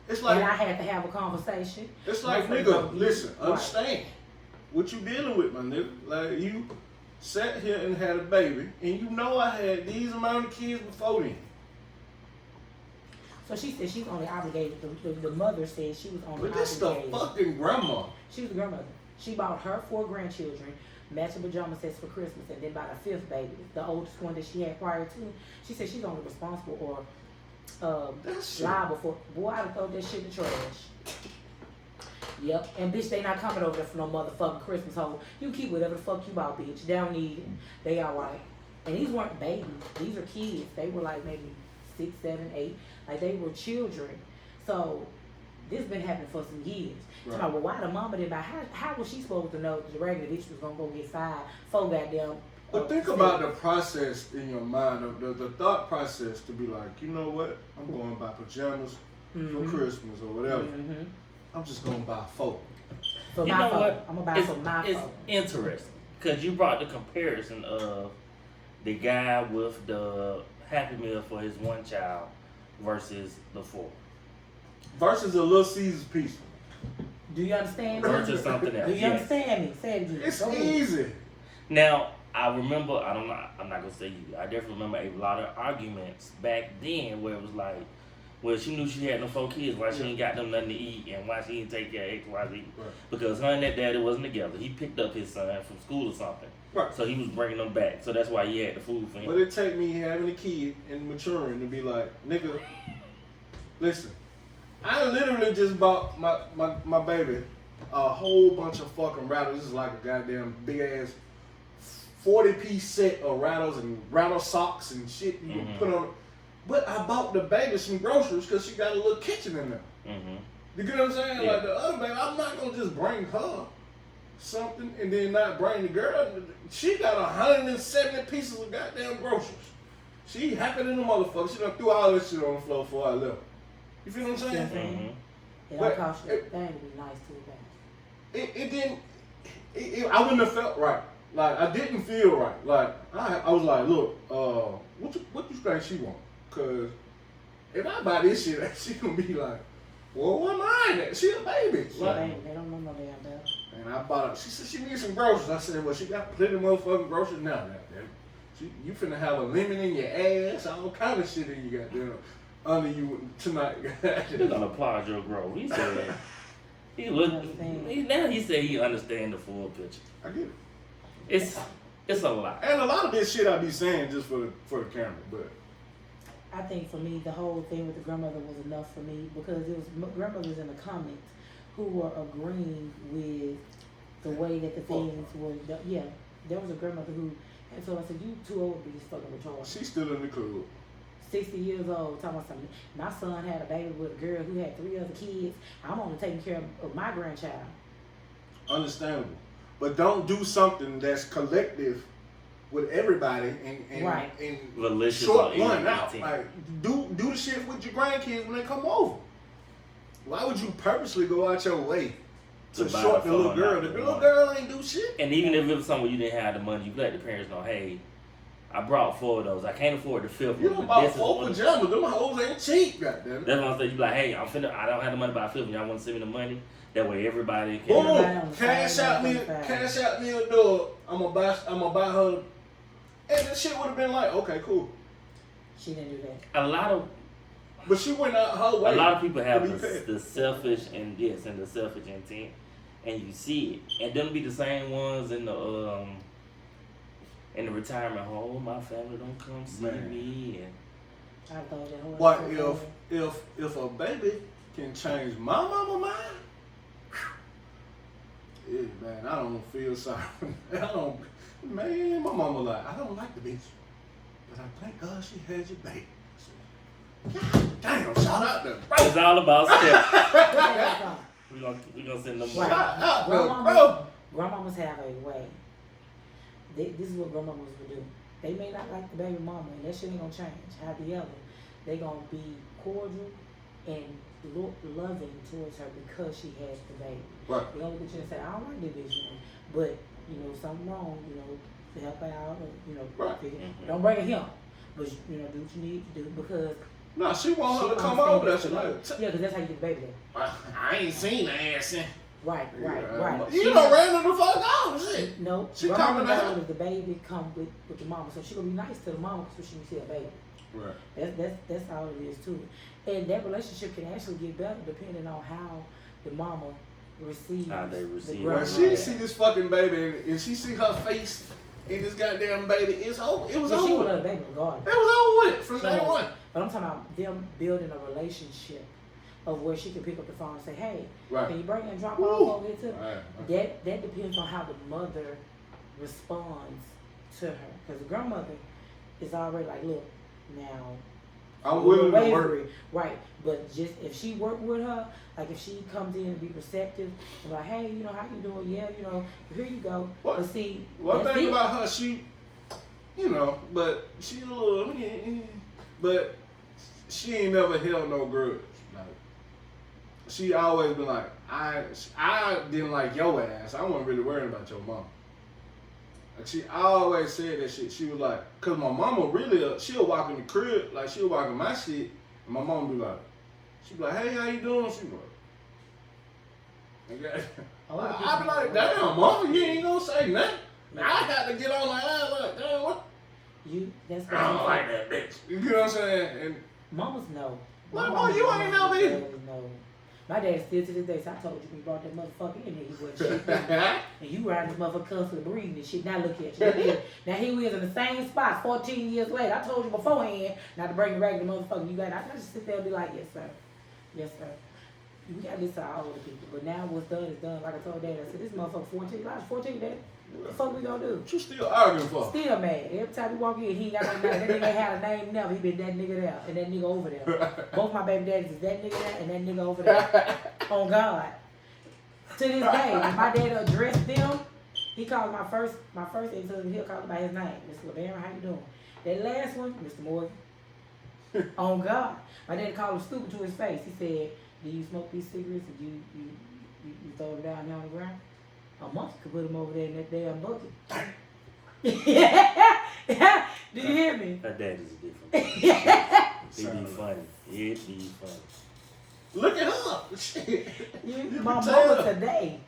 It's and I like had to have a conversation. it's like Motherfuckers nigga, don't get it. listen, Right. understand what you dealing with, my nigga. Like you sat here and had a baby, and you know I had these amount of kids before then. So she said she's only obligated. The mother said she was only But this the obligated. fucking grandma. She was the grandmother. She bought her 4 grandchildren matching pajama sets for Christmas and then bought a 5th baby, the oldest one that she had prior to. She said she's only responsible or That shit. liable for. Boy, I'd have thrown that shit in the trash. Yep. And bitch, they not coming over there for no motherfucking Christmas hole. You keep whatever the fuck you bought, bitch. They don't need it. They alright. And these weren't babies. These are kids. They were like maybe 6, 7, 8. Like they were children. So this been happening for some years. Right. Talking about, well, why the mama did buy? How was she supposed to know that the regular bitch was gonna go get 4 goddamn? But think about the process in your mind, the thought process to be like, you know what? I'm going to buy pajamas for Christmas or whatever. I'm just going to buy 4. For You my know phone. what? I'm gonna buy for my It's phone. interesting because you brought the comparison of the guy with the Happy Meal for his one child versus the 4. Versus a Little Caesars pizza. Do you understand me? Versus something else. Do you Yes. understand me? Say it again. It's Go ahead. easy. Now, I remember, I'm not going to say you, I definitely remember a lot of arguments back then where it was like, well, she knew she had no 4 kids, why she ain't got them nothing to eat, and why she didn't take care of X, Y, Z. Right. Because her and that daddy wasn't together. He picked up his son from school or something. Right. So he was bringing them back. So that's why he had the food for him. But it take me having a kid and maturing to be like, nigga, listen, I literally just bought my baby a whole bunch of fucking rattles. This is like a goddamn big ass 40-piece set of rattles and rattle socks and shit you can put on. But I bought the baby some groceries because she got a little kitchen in there. You get what I'm saying? Yeah. Like the other baby, I'm not gonna just bring her something and then not bring the girl. She got 170 pieces of goddamn groceries. She happy than the motherfucker. She done threw all this shit on the floor before I left. You feel what I'm saying? It But don't cost you a thing to be nice to the baby. It didn't. I wouldn't have felt right. Like I didn't feel right. Like I was like, look, what you think she want? Cause if I buy this shit, she gonna be like, well, what mine? At? She a baby. Like, They don't know no damn better. and I bought her. She said she needs some groceries. I said, well, she got plenty of motherfucking groceries now. Goddamn. You finna have a lemon in your ass, all kind of shit in you goddamn under you tonight. He's gonna applaud your growth. He said he looked. Now he said he understand the full picture. I get it. It's a lot. And a lot of this shit I be saying just for the camera, but I think for me, the whole thing with the grandmother was enough for me because it was grandmothers in the comments who were agreeing with the way that the things were done. Yeah, there was a grandmother who, and so I said, you too old to be this fucking retarded. she's still in the club. 60 years old, talking about something. My son had a baby with a girl who had 3 other kids. I'm only taking care of my grandchild. Understandable. But don't do something that's collective with everybody and Right. and Malicious short or one out. irritating. Like do the shit with your grandkids when they come over. Why would you purposely go out your way to To buy short a the little phone girl? out The the little one. girl ain't do shit. And even if it was somewhere you didn't have the money, you let the parents know, hey, I brought 4 of those. I can't afford the 5th You one. done but bought this is 4 one. pajamas. Them hoes ain't cheap, goddamn. That's what I'm saying. You like, hey, I don't have the money to buy a 5th one. Y'all want to send me the money? That way everybody can. Boom! Everybody on the Cash same out me, level. cash out me a dog. I'm gonna buy her. And that shit would have been like, okay, cool. She didn't do that. A lot of But she went out her way. A lot of people have to be fair. the selfish and the selfish intent, and you see it, and them be the same ones in the retirement home. My family don't come see Man. me, and I thought that whole But if a baby can change my mama mind, yeah, man, I don't feel sorry. I don't, man, my mama like, I don't like the bitch, but I thank God she had your baby. God damn, shout out to bro. it's all about steps. Right. we gonna send them. Shout out to Grandmamas, bro. grandmamas have a way. This is what grandmamas would do. They may not like the baby mama, and that shit ain't gonna change. However, they gonna be cordial and loving towards her because she has the baby. Right. They gonna look at you and say, I don't like this bitch, but something wrong, to help her out, or Right. don't bring it here, but do what you need to do because Nah, she want her to come understands over. That's the like, love. Yeah, because that's how you get the baby there. I ain't seen the ass in. Right. You She- done ran her the fuck out, shit. No, She grandma coming knows out. if the baby come with the mama, so she gonna be nice to the mama so she can see her baby. Right. That's all it is too. And that relationship can actually get better depending on how the mama receives. How they receive the it. When grandma. she see this fucking baby and she see her face in this goddamn baby, it's over. It was So she over. would love the baby regardless. It was over with from So- day one. But I'm talking about them building a relationship of where she can pick up the phone and say, hey, Right. can you bring and drop Ooh. off over here too? Right. That depends on how the mother responds to her. Because the grandmother is already like, look, now, I'm willing to waiver work. it. Right. But just if she work with her, like if she comes in and be receptive and like, hey, you know, how you doing? Yeah, you know, here you go. What? But see, One that's thing it. about her, she, you know, but she a little, but she ain't never held no grudge. Like, she always been like, I didn't like your ass. I wasn't really worried about your mom. Like she always said that shit. She was like, cause my mama really, she'll walk in the crib, like she'll walk in my shit, and my mama be like, she be like, hey, how you doing? She be like, I be like, damn, mama, you ain't gonna say nothing. I got to get on like, damn, what? That's I don't what like that bitch. You get what I'm saying? And mamas know. Mama, you ain't know me. Know. My dad still to this day, so I told you when you brought that motherfucker in here, he wasn't shit. And you around this motherfucker constantly breathing and shit. Now look at you. Now here we is in the same spot 14 years later. I told you beforehand not to bring it back to the motherfucker. You got, I just sit there and be like, yes, sir. Yes, sir. We got to listen to our older people. But now what's done is done. Like I told Dad, I said, this motherfucker 14, like 14, Dad. What the fuck we gonna do? what you still arguing for? Still mad. Every time we walk in, he ain't got no name. That nigga ain't had a name never. He been that nigga there and that nigga over there. Both my baby daddies is that nigga there and that nigga over there. On God. To this day, if my dad addressed them, he called my first ex-husband, he'll call him by his name. Mr. LeBaron, how you doing? That last one, Mr. Morgan. On God. My dad called him stupid to his face. He said, do you smoke these cigarettes and you throw them down here on the ground? A monkey could put them over there in that damn bucket. Yeah. Do you hear me? Her dad is different. It be funny. It be funny. Look at her. Shit. You, my can tell. mama today.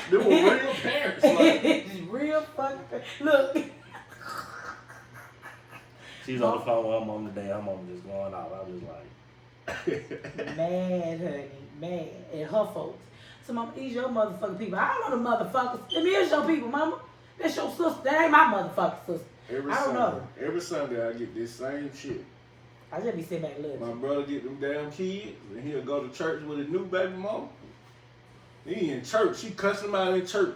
They were real parents. Like, Real fucking. Look. She's on the phone with her mom today. Her mom just going out. I was like, Mad, honey. Mad. And her folks. So, mama, these your motherfucking people. I don't know the motherfuckers. Them is your people, mama. That's your sister. That ain't my motherfucking sister. I don't know. Every Sunday I get this same shit. I just be sitting back and looking. My brother get them damn kids, and he'll go to church with his new baby mama. He in church. She cussing him out in church.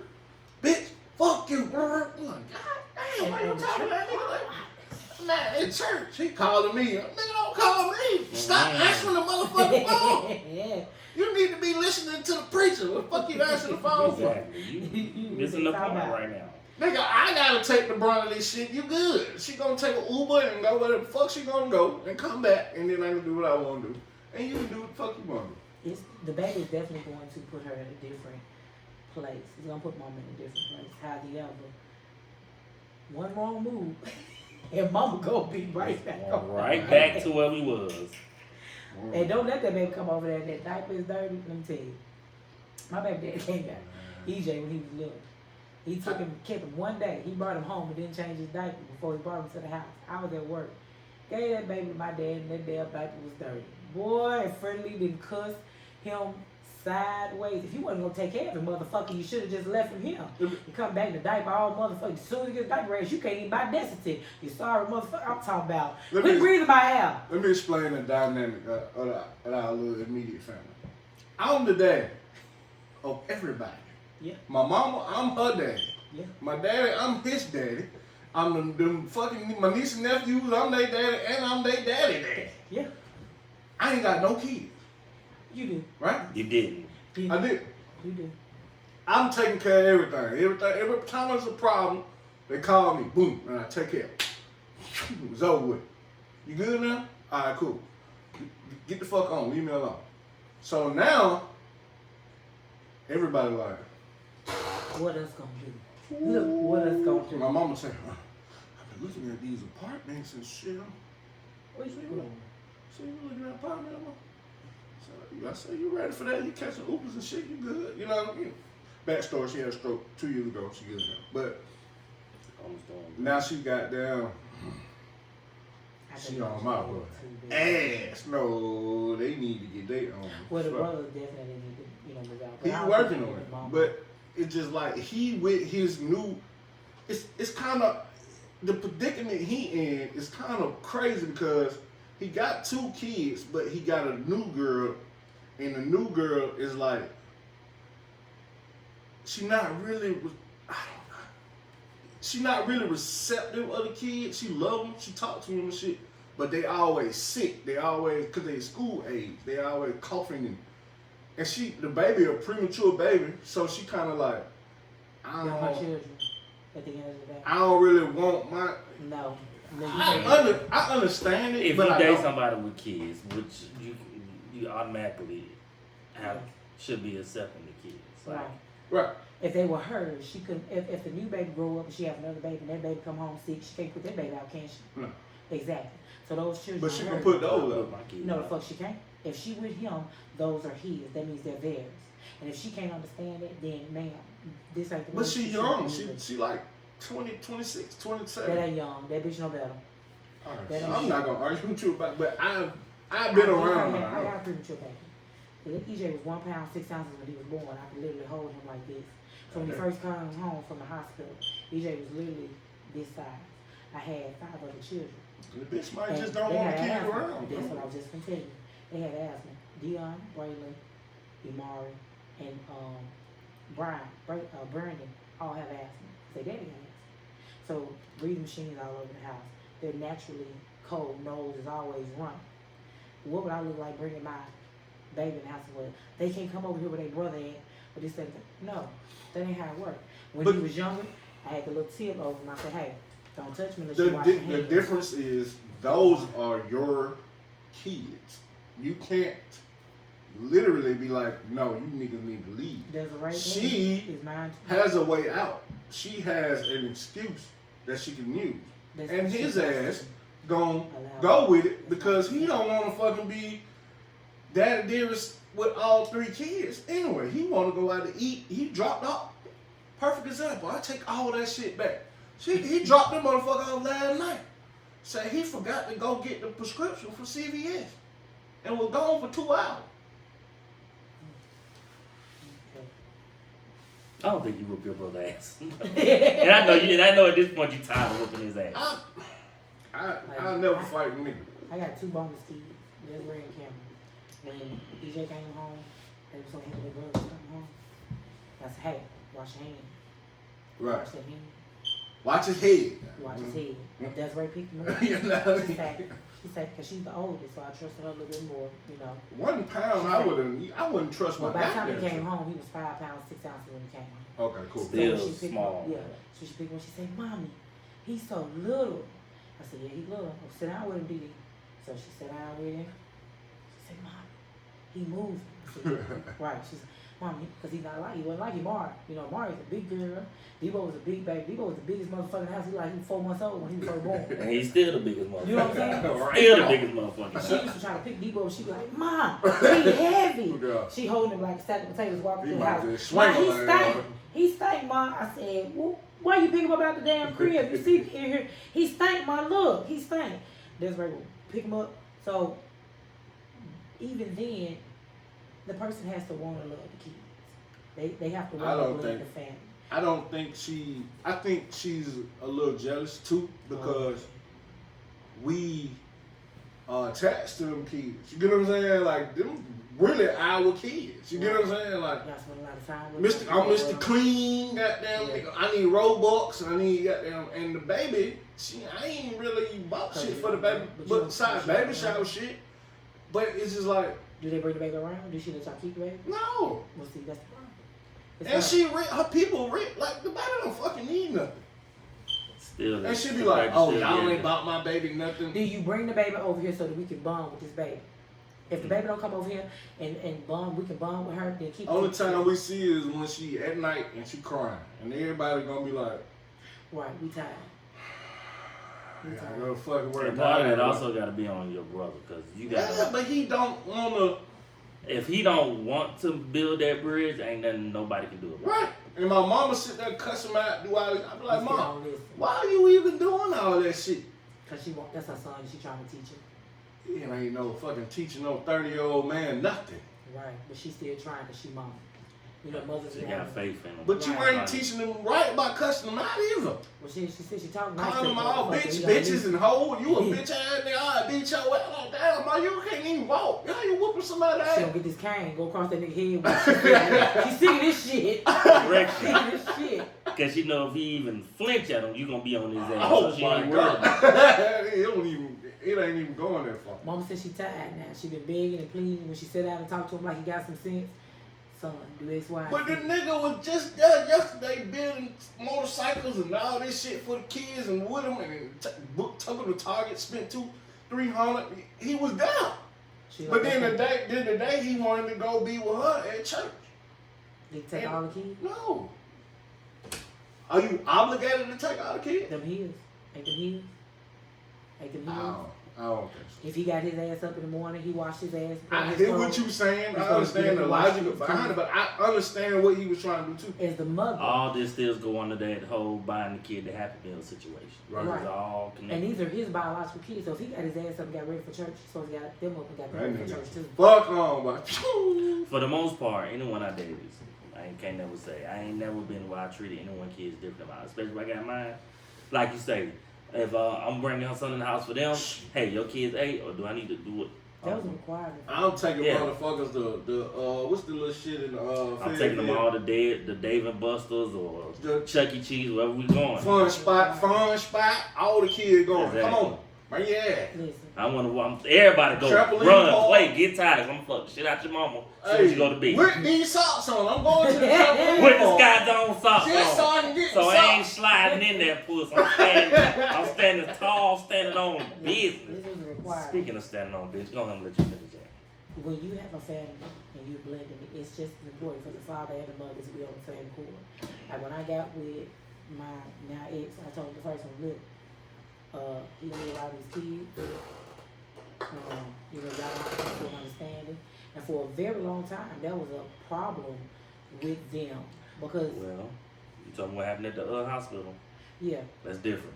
Bitch, fuck you, bro. I'm like, God damn, why you talking to that nigga like that? In church, he calling me. Nigga, don't call me. Stop answering the motherfucking phone. Yeah. You need to be listening to the preacher. What the fuck you answering the phone for? exactly. You missing the point right now. Nigga, I gotta take the brunt of this shit. You good. She gonna take an Uber and go where the fuck she gonna go and come back, and then I can do what I wanna do. And you can do what the fuck you wanna do. The baby is definitely going to put her in a different place. It's going to put mama in a different place. However, one wrong move, and mama gonna be right back on. Right back to where we was. And don't let that baby come over there and that diaper is dirty. Let me tell you. My baby daddy came back. EJ when he was little. He took him, kept him one day. He brought him home and didn't change his diaper before he brought him to the house. I was at work. Gave that baby to my dad and that damn diaper was dirty. Boy, and Friendly didn't cuss him sideways. If you wasn't gonna take care of him, motherfucker, you should have just left him here. You come back in the diaper all motherfucker. As soon as you get the diaper raised, you can't even buy Density. You sorry motherfucker. I'm talking about. Quit breathing my air. Let me explain the dynamic of our little immediate family. I'm the dad of everybody. Yeah. My mama, I'm her daddy. Yeah. My daddy, I'm his daddy. I'm them fucking my niece and nephews, I'm their daddy, and I'm their daddy. Yeah. I ain't got no kids, You do. You right? didn't. I did. You do. I'm taking care of everything. Every time there's a problem, they call me. Boom, and I take care of it. It's over with. You good now? All right, cool. Get the fuck on. Leave me alone. So now, everybody like, What else gonna do? Look, what else gonna do? my mama say, I've been looking at these apartments and shit. What you doing? So you looking at apartment? So I said, you ready for that? You catching Ubers and shit, you good. You know what I mean? Backstory, she had a stroke 2 years ago. She good now. But now she got down. She on my boy. Ass. No, they need to get their own. Well, the brother definitely need to, move out. He working on it. But it's just like he with his new, it's kind of, the predicament he in is kind of crazy because he got 2 kids, but he got a new girl, and the new girl is like, she not really, she not really receptive of the kids. She love them, she talk to them and shit, but they always sick. They always, cause they school age, they always coughing and the baby a premature baby, so she kind of like, I They're her don't, children at the end of the day. I don't really want my. No. No, you I, can't. I understand it, If but you I date don't. somebody with kids, which you automatically should be accepting the kids. Like, Right. Right. If they were hers, she couldn't. If the new baby grow up and she have another baby and that baby come home sick, she can't put that baby out, can she? No. Exactly. So those children. But she are can hers. put I those put up. my kids No, the out. fuck she can't. If she with him, those are his. That means they're theirs. And if she can't understand it, then ma'am, this ain't the But she young. should be. She like 20, 26, 27. That ain't young. That bitch no better. Alright, that so ain't I'm shit. not gonna argue with you about, but I've been around. I her. got a premature baby. EJ was 1 pound 6 ounces when he was born. I could literally hold him like this. So when he Okay. first came home from the hospital, EJ was literally this size. I had 5 other children. The bitch might And just don't they want to had keep you asthma. around. That's what I was just gonna tell you. They had asthma. Dion, Braylon, Imari, and Brian, Brandon all have asthma. They daddy has asthma. So breathing machines all over the house. They're naturally cold. Nose is always running. What would I look like bringing my baby in the house? Well, they can't come over here with their brother at, but this and that. No, that ain't how it worked. When But- he was younger, I had the little tip over him. I said, hey, don't touch me unless you wash your hands. The difference is those are your kids. You can't literally be like, no, you niggas need to leave. There's a right She is mine. Has a way out. She has an excuse that she can use. That's And what she his does. ass gon' Allow go with it because he don't want to fucking be daddy dearest with all 3 kids. Anyway, he want to go out to eat. He dropped off. Perfect example. I take all that shit back. He dropped them motherfucker off last night. Say he forgot to go get the prescription for CVS and was gone for 2 hours. I don't think you whoop your brother's ass. and I know at this point you tired of whooping his ass. I'll never fight a nigga. I got 2 bonus kids. There's Ray and Cameron. When DJ came home, they was so happy their brother was coming home. I said, hey, wash your hands. Right. Wash your hands. Watch his head. Watch his head. Desiree picked him up. You know? She said, because she's the oldest, so I trusted her a little bit more, you know. 1 pound, I wouldn't trust my But by the time he goddamn came self. home, he was 5 pounds, 6 ounces when he came home. Okay, cool. Still So when she picked small. Him, yeah. So she picked him up, she said, Mommy, he's so little. I said, yeah, he little. Oh, sit down with him, Didi. So she sat down with him. She said, Mommy, he moving. I said, yeah. Right. She said, Mommy, because he wasn't like Imari. You know, Mari's a big girl. Debo was a big baby. Debo was the biggest motherfucker in the house. He was 4 months old when he was first born. And he's still the biggest motherfucker. You know what I'm saying? Still the biggest motherfucker. She used to try to pick Debo and she'd be like, Mom, he heavy. Yeah. She holding him like a stack of potatoes walking He through the might house. just Mom, swing he on that. stank. He stank, Mom. I said, well, why you pick him up out the damn crib? You see me in here. He stank, Mom. Look, he stank. Desiree will pick him up. So even then, the person has to want to love the kids. They have to I want to don't love think- the family. I don't think I think she's a little jealous too because we are attached to them kids. You get what I'm saying? Like, them really our kids. You get what I'm saying? Like, Y'all spend a lot of time with them. I'm Mr. Clean, goddamn. Yeah. I need Robux. I need goddamn. And the baby, I ain't really bought shit for the baby, But you but don't- besides you baby don't- shower shit. But it's just like, Do they bring the baby around? Do she let y'all keep the baby? no. Well, see, that's the problem. It's And not- she her people like the baby don't fucking need nothing. Still, And she be like, oh, still y'all getting ain't it. bought my baby nothing. Do you bring the baby over here so that we can bond with this baby? If the baby don't come over here and bond, we can bond with her. Then keep. Only time we see is when she at night and she crying, and everybody gonna be like, Right, we tired. We "I tired. gotta fucking worry And part of about that it." also got to be on your brother, because you Yeah, got. but he don't wanna. If he don't want to build that bridge, ain't nothing nobody can do about it. Right. And my mama sit there cuss him out, do all this. I be like, We still Mom, don't listen. why are you even doing all that shit? Cause she want. That's her son. She trying to teach him. He ain't no fucking teaching no 30-year-old man nothing. Right, but she still trying cause she mom. You know, mothers. She they got have- faith in him. But you Right. ain't teaching them right by cussing them out either. Well, she said she talking nice to Calling them the all motherfucker. bitch, He gonna bitches, listen. and hoe. You a Yeah. bitch ass nigga. I beat your ass. Like, damn, man, you can't even walk. How you whooping somebody's She ass? don't get this cane, go across that nigga head. While she's sick of this shit. Correct. Sick of this shit. Because you know if he even flinch at him, you going to be on his ass. Oh so she my ain't worried god. about it. he don't even. it ain't even going that far. Mama said she tired now. She been begging and pleading when she sat down and talked to him like he got some sense. Son, do X, Y, But the and Z. nigga was just there yesterday building motorcycles and all this shit for the kids and with them and took them to Target, spent $300. He was there. She But okay. then the day he wanted to go be with her at church. Did he take all the kids? No. Are you obligated to take all the kids? Them heels. Ain't them heels? Ain't them heels? I don't think so. If he got his ass up in the morning, he washed his ass. put on I his hear clothes. what you saying. I He's understand the gonna be able to logic watch behind his it, but I understand what he was trying to do too. As the mother. All this still go under that whole buying the kid the Happy Meal situation. Right. It's all And connected. these are his biological kids. So if he got his ass up and got ready for church, he's supposed to got them up and got them That ready for nigga. church too. Fuck on, but For the most part, anyone I dated, can't never say. I ain't never been where I treated anyone kids different about, especially if I got mine. Like you say, if I'm bringing something in the house for them, hey, your kids ate, or do I need to do it? That was a requirement. I'm taking Yeah. motherfuckers the what's the little shit in I'm taking them all to the Dave and Buster's or The- Chuck E. Cheese, wherever we going. fun spot, all the kids going. Come Exactly. on, bring your ass. Listen. I want everybody go Trampoline run, park. play, get tired. I'm gonna fuck the shit out your mama as soon as you go to bed. With these socks on, I'm going to the trampoline With the park. Sky Zone socks Just so on. I can get So the I ain't socks. sliding in there, puss. I'm standing tall, standing on business. This was a requirement. Speaking of standing on business, go ahead and let you finish that. When you have a family and you're blending it, it's just as important for the father and the mother to be on the same chord. Like when I got with my now ex, I told the first one, look, he didn't allow his kids. You know, y'all don't have to understand it. And for a very long time, that was a problem with them because, Well, you told me what happened at the hospital. yeah, That's different.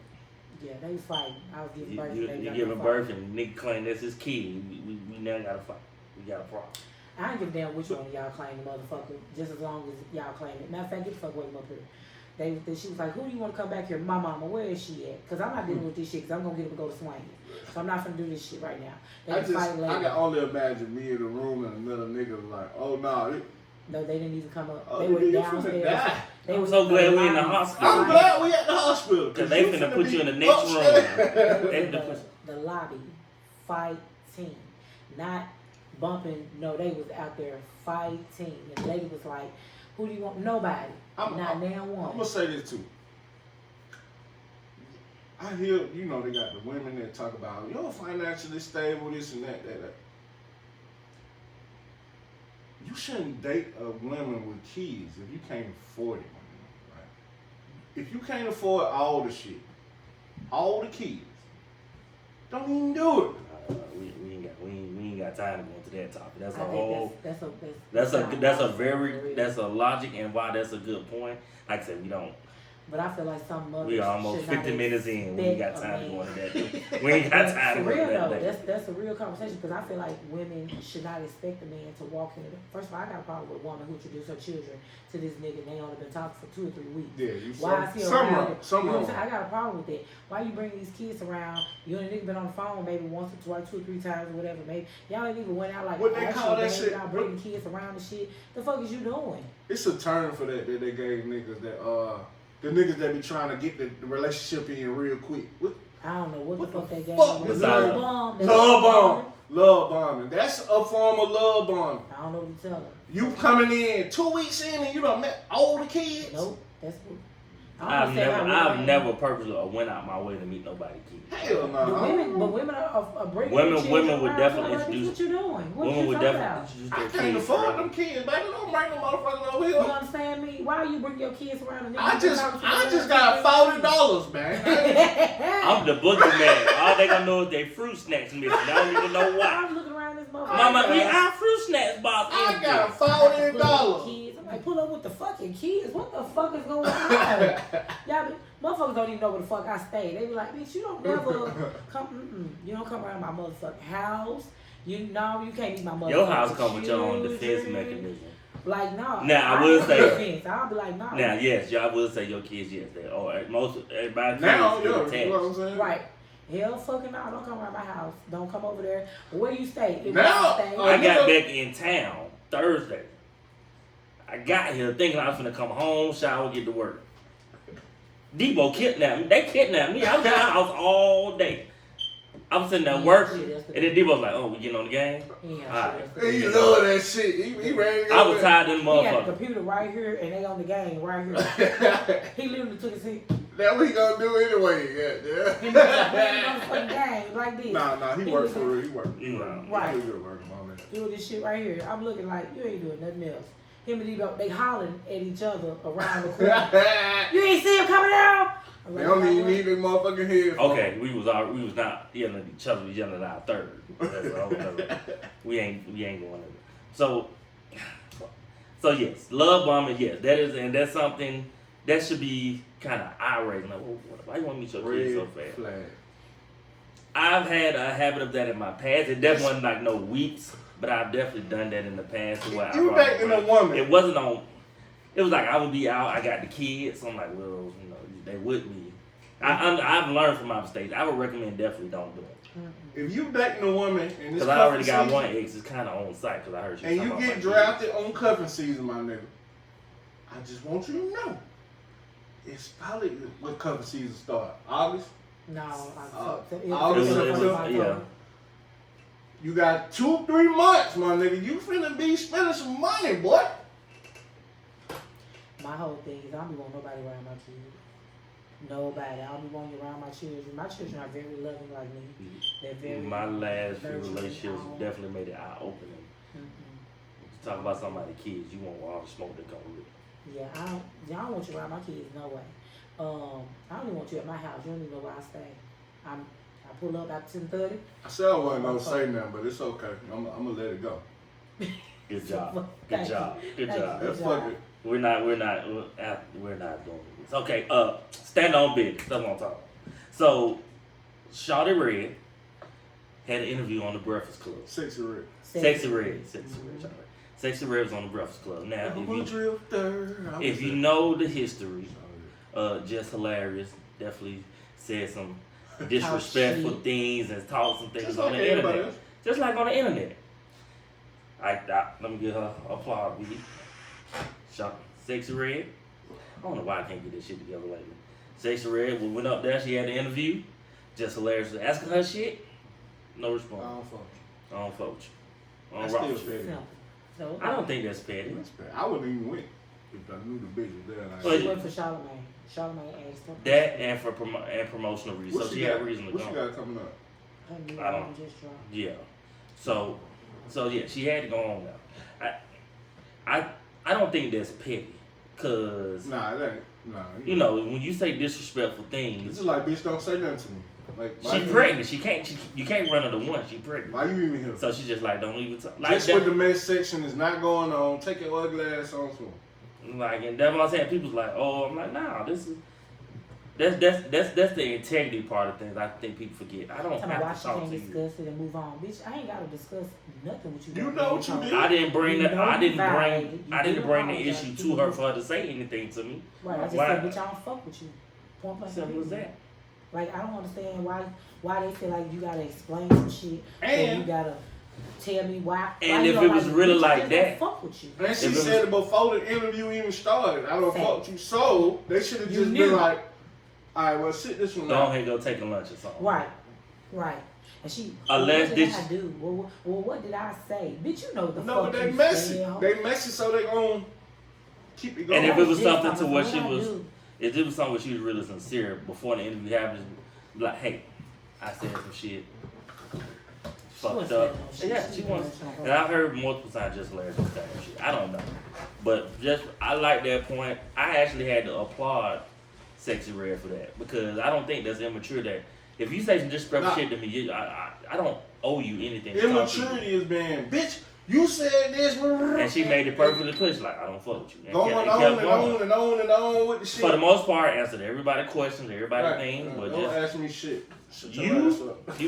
yeah, they was fighting. I was giving You, birth. you, they you got giving no birth fight. and nigga claim that's his kid. We now got to fight. We got a problem. I ain't give a damn which one of y'all claim the motherfucker, just as long as y'all claim it. Matter of fact, get the fuck away from up here. She was like, who do you want to come back here? My mama, where is she at? Because I'm not dealing with this shit because I'm going to get up and go to swing. So I'm not going to do this shit right now. They can fight later. I can only imagine me in the room and another nigga like, oh no. No, they didn't even come up. Oh, They were you finna downstairs. die. They I'm was so in glad we in the lobby hospital. I'm fighting. glad we at the hospital. Because they you finna put you in the be next upstairs. room. They They was in the lobby fighting, not bumping. No, they was out there fighting. And the lady was like, who do you want? Nobody. Not now I'm one. gonna say this too. I hear, they got the women that talk about, you're financially stable, this and that. You shouldn't date a woman with kids if you can't afford it, right? If you can't afford all the shit, all the kids, don't even do it. We ain't got time to go into that topic. That's I a think whole. that's That's a logic and why that's a good point. Like I said, we don't. But I feel like some mothers We almost should not 50 minutes in. We ain't got expect a time to go man. into that. We ain't got time to For go real into though, that. that's a real conversation because I feel like women should not expect a man to walk in. First of all, I got a problem with a woman who introduced her children to this nigga and they only been talking for 2 or 3 weeks. Yeah, you Why is he some around? wrong, You some know what I'm wrong. saying? I got a problem with that. Why you bring these kids around? You and the nigga been on the phone maybe once or twice, 2 or 3 times or whatever. Maybe y'all ain't even went out like What they call that shit? Y'all bringing kids around and shit. The fuck is you doing? It's a term for that they gave niggas that the niggas that be trying to get the relationship in real quick. What? I don't know what the fuck they gave. fuck me. is that? Love bomb. That's Love what bombing. Love bombing. That's a form of love bombing. I don't know what to tell her. You coming in 2 weeks in and you done met all the kids? Nope. That's what. I've never purposely went out my way to meet nobody kids. Hell no. The women, but women are bringing Women- their women children would around. definitely Like, introduce- What you doing? What Women you would talking definitely about? introduce I their can't kids. afford early. them kids, baby. Don't bring them motherfuckers over You here. understand me? Why you bring your kids around and I just got $40, man. I'm the boogeyman. All they gonna know is they fruit snacks missing. I don't even know why. I'm looking around this motherfucker. Mama, we our fruit snacks box I empty. got $40. Kids. I'm like, pull up with the fucking kids. What the fuck is going on? Y'all, motherfuckers don't even know where the fuck I stay. They be like, bitch, you don't never come. You don't come around my motherfucking house. You can't be my motherfucking Your house come with your own defense children. mechanism. Like, no. Now, I will don't say- do defense. I'll be like, no. Now, yes, y'all will say your kids, yes, they or most everybody Now, kids you get know attached. what I'm saying? Right. Hell fucking no, don't come around my house. Don't come over there. Where you stay? If Now, you stay, Oh, I you got know- back in town Thursday. I got here thinking I was gonna come home, shower, get to work. Debo kidnapped me. They kidnapped me. I was in the house all day. I was sitting there Yeah, working, shit, that's the and then D-Boy was like, "Oh, we getting on the game." Yeah, Alright. And you love that shit. He ready to go. I was tired of them He had the motherfuckers. computer right here, and they on the game right here. He literally took his seat. That what he gonna do anyway. Yeah. He was like, playing on the fucking game like this. Nah, he worked for real. He worked. You know. Right. He good working on that. Doing this shit right here. I'm looking like, you ain't doing nothing else. Him and D-Bo, they hollering at each other around the corner. You ain't see him coming out? I'm They like, don't even "What?" need that motherfucking head. Okay, we was not yelling at each other. We yelling at our third. We ain't going there. So yes, love bombing. Yes, that is, and that's something that should be kind of irate. Like, why you want me to meet your kids so fast? Flag. I've had a habit of that in my past. It definitely wasn't like no weeks, but I've definitely done that in the past. Where You dating a woman. It wasn't on. It was like I would be out. I got the kids. So I'm like, well, they with me. I've learned from my mistakes. I would recommend definitely don't do it. If you dating a woman and it's Because I already cuffing got season, one ex. It's kind of on site because I heard you. and talking you about get my drafted on cuffing season, my nigga, I just want you to know, it's probably when cuffing season start. August. No, August, yeah. You got 2-3 months, my nigga. You finna be spending some money, boy. My whole thing is I don't be want nobody around my kids. Nobody. I don't be wanting around my children. My children are very loving like me. They're very My last few nurturing. relationships definitely made it eye opening. Mm-hmm. Talk about somebody's kids. You want all the smoke that come with it. Yeah, I don't want you around my kids, no way. I don't even want you at my house. You don't even know where I stay. I pull up at 10:30. I said I wasn't gonna say nothing, but it's okay. I'm gonna let it go. Good job. Good Thank job. Good Thank job. you. That's fucking. We're not doing this. Okay, stand on business. That's what I'm talking. So, Shawty Red had an interview on the Breakfast Club. Sexy Red. Sexy Red. Sexy Red was on the Breakfast Club. Now, if you know the history, just hilarious. Definitely said some disrespectful shit. things and talked some things Just on like the everybody internet. else. Just like on the internet. Let me give her applause, B. Sexy Red. I don't know why I can't get this shit together lately. Sexy Red, we went up there, she had the interview. Just hilarious. Asking her shit, no response. I don't fuck with you. I That's don't rock still with you. petty. So, I don't think that's petty. That's bad. I wouldn't even went if I knew the bitch was there. Like, Well, she went for Charlamagne. Charlamagne asked her. That and for promotional reasons. what So she she had got? reason to What she go. got coming up? Her new I don't- album just dropped. Yeah. So yeah, she had to go on now. I don't think that's petty. Cause Nah, it ain't. Nah. you know, when you say disrespectful It's things, just like, bitch, don't say nothing to me. Like, why she you- pregnant. You can't run her to one. She pregnant. Why you even here? So she just like don't even talk. Like Just with the mess section is not going on. Take your ugly ass on to him. Like, and that's what I'm saying. People's like, oh, I'm like, nah, this is that's the integrity part of things. I think people forget. I don't Tell me why have to she talk can't to you. discuss it and move on. Bitch, I ain't gotta discuss nothing with you. You know what you did. I didn't bring You the know I you didn't violated. bring You I didn't did bring the apologize issue to to me. her for her to say anything to me. Right, I just Why? said, bitch, I don't fuck with you. Point blank. Simple as period. that. Like, I don't understand why they feel like you gotta explain some shit. And- you gotta tell me why. And why you if don't it was me. really Bitch, I like just don't that- fuck with you. And she If it was- said it before the interview even started. I don't Fact. fuck with you. So they should have You just knew. been like, all right, well, sit this one Go out. ahead, go take a lunch or something. Right. And she, Unless what did this- I do? Well, what did I say? Bitch, you know what the No, fuck but they you messy. said, ho. They messy, so they gon' keep it going. And if it was Just something to talking what about she what I was, do. if it was something where she was really sincere before the interview happened, be like, hey, I said some shit. Fucked wasn't up. saying no shit. Yeah, She she wasn't wants. saying no And I've heard multiple times just hilarious and shit. I don't know. But just, I like that point. I actually had to applaud Sexy Red for that. Because I don't think that's immature that if you say some disrespectful Nah. shit to me, I don't owe you anything. to talk to you. Immaturity is being, bitch, you said this. And she made it perfectly clear. She's like, I don't fuck with you. And Going kept- on kept and going. on and on and on with the shit. For the most part, answered everybody questions, everybody Right. things, but Don't just ask me shit. Shut your You- ass up.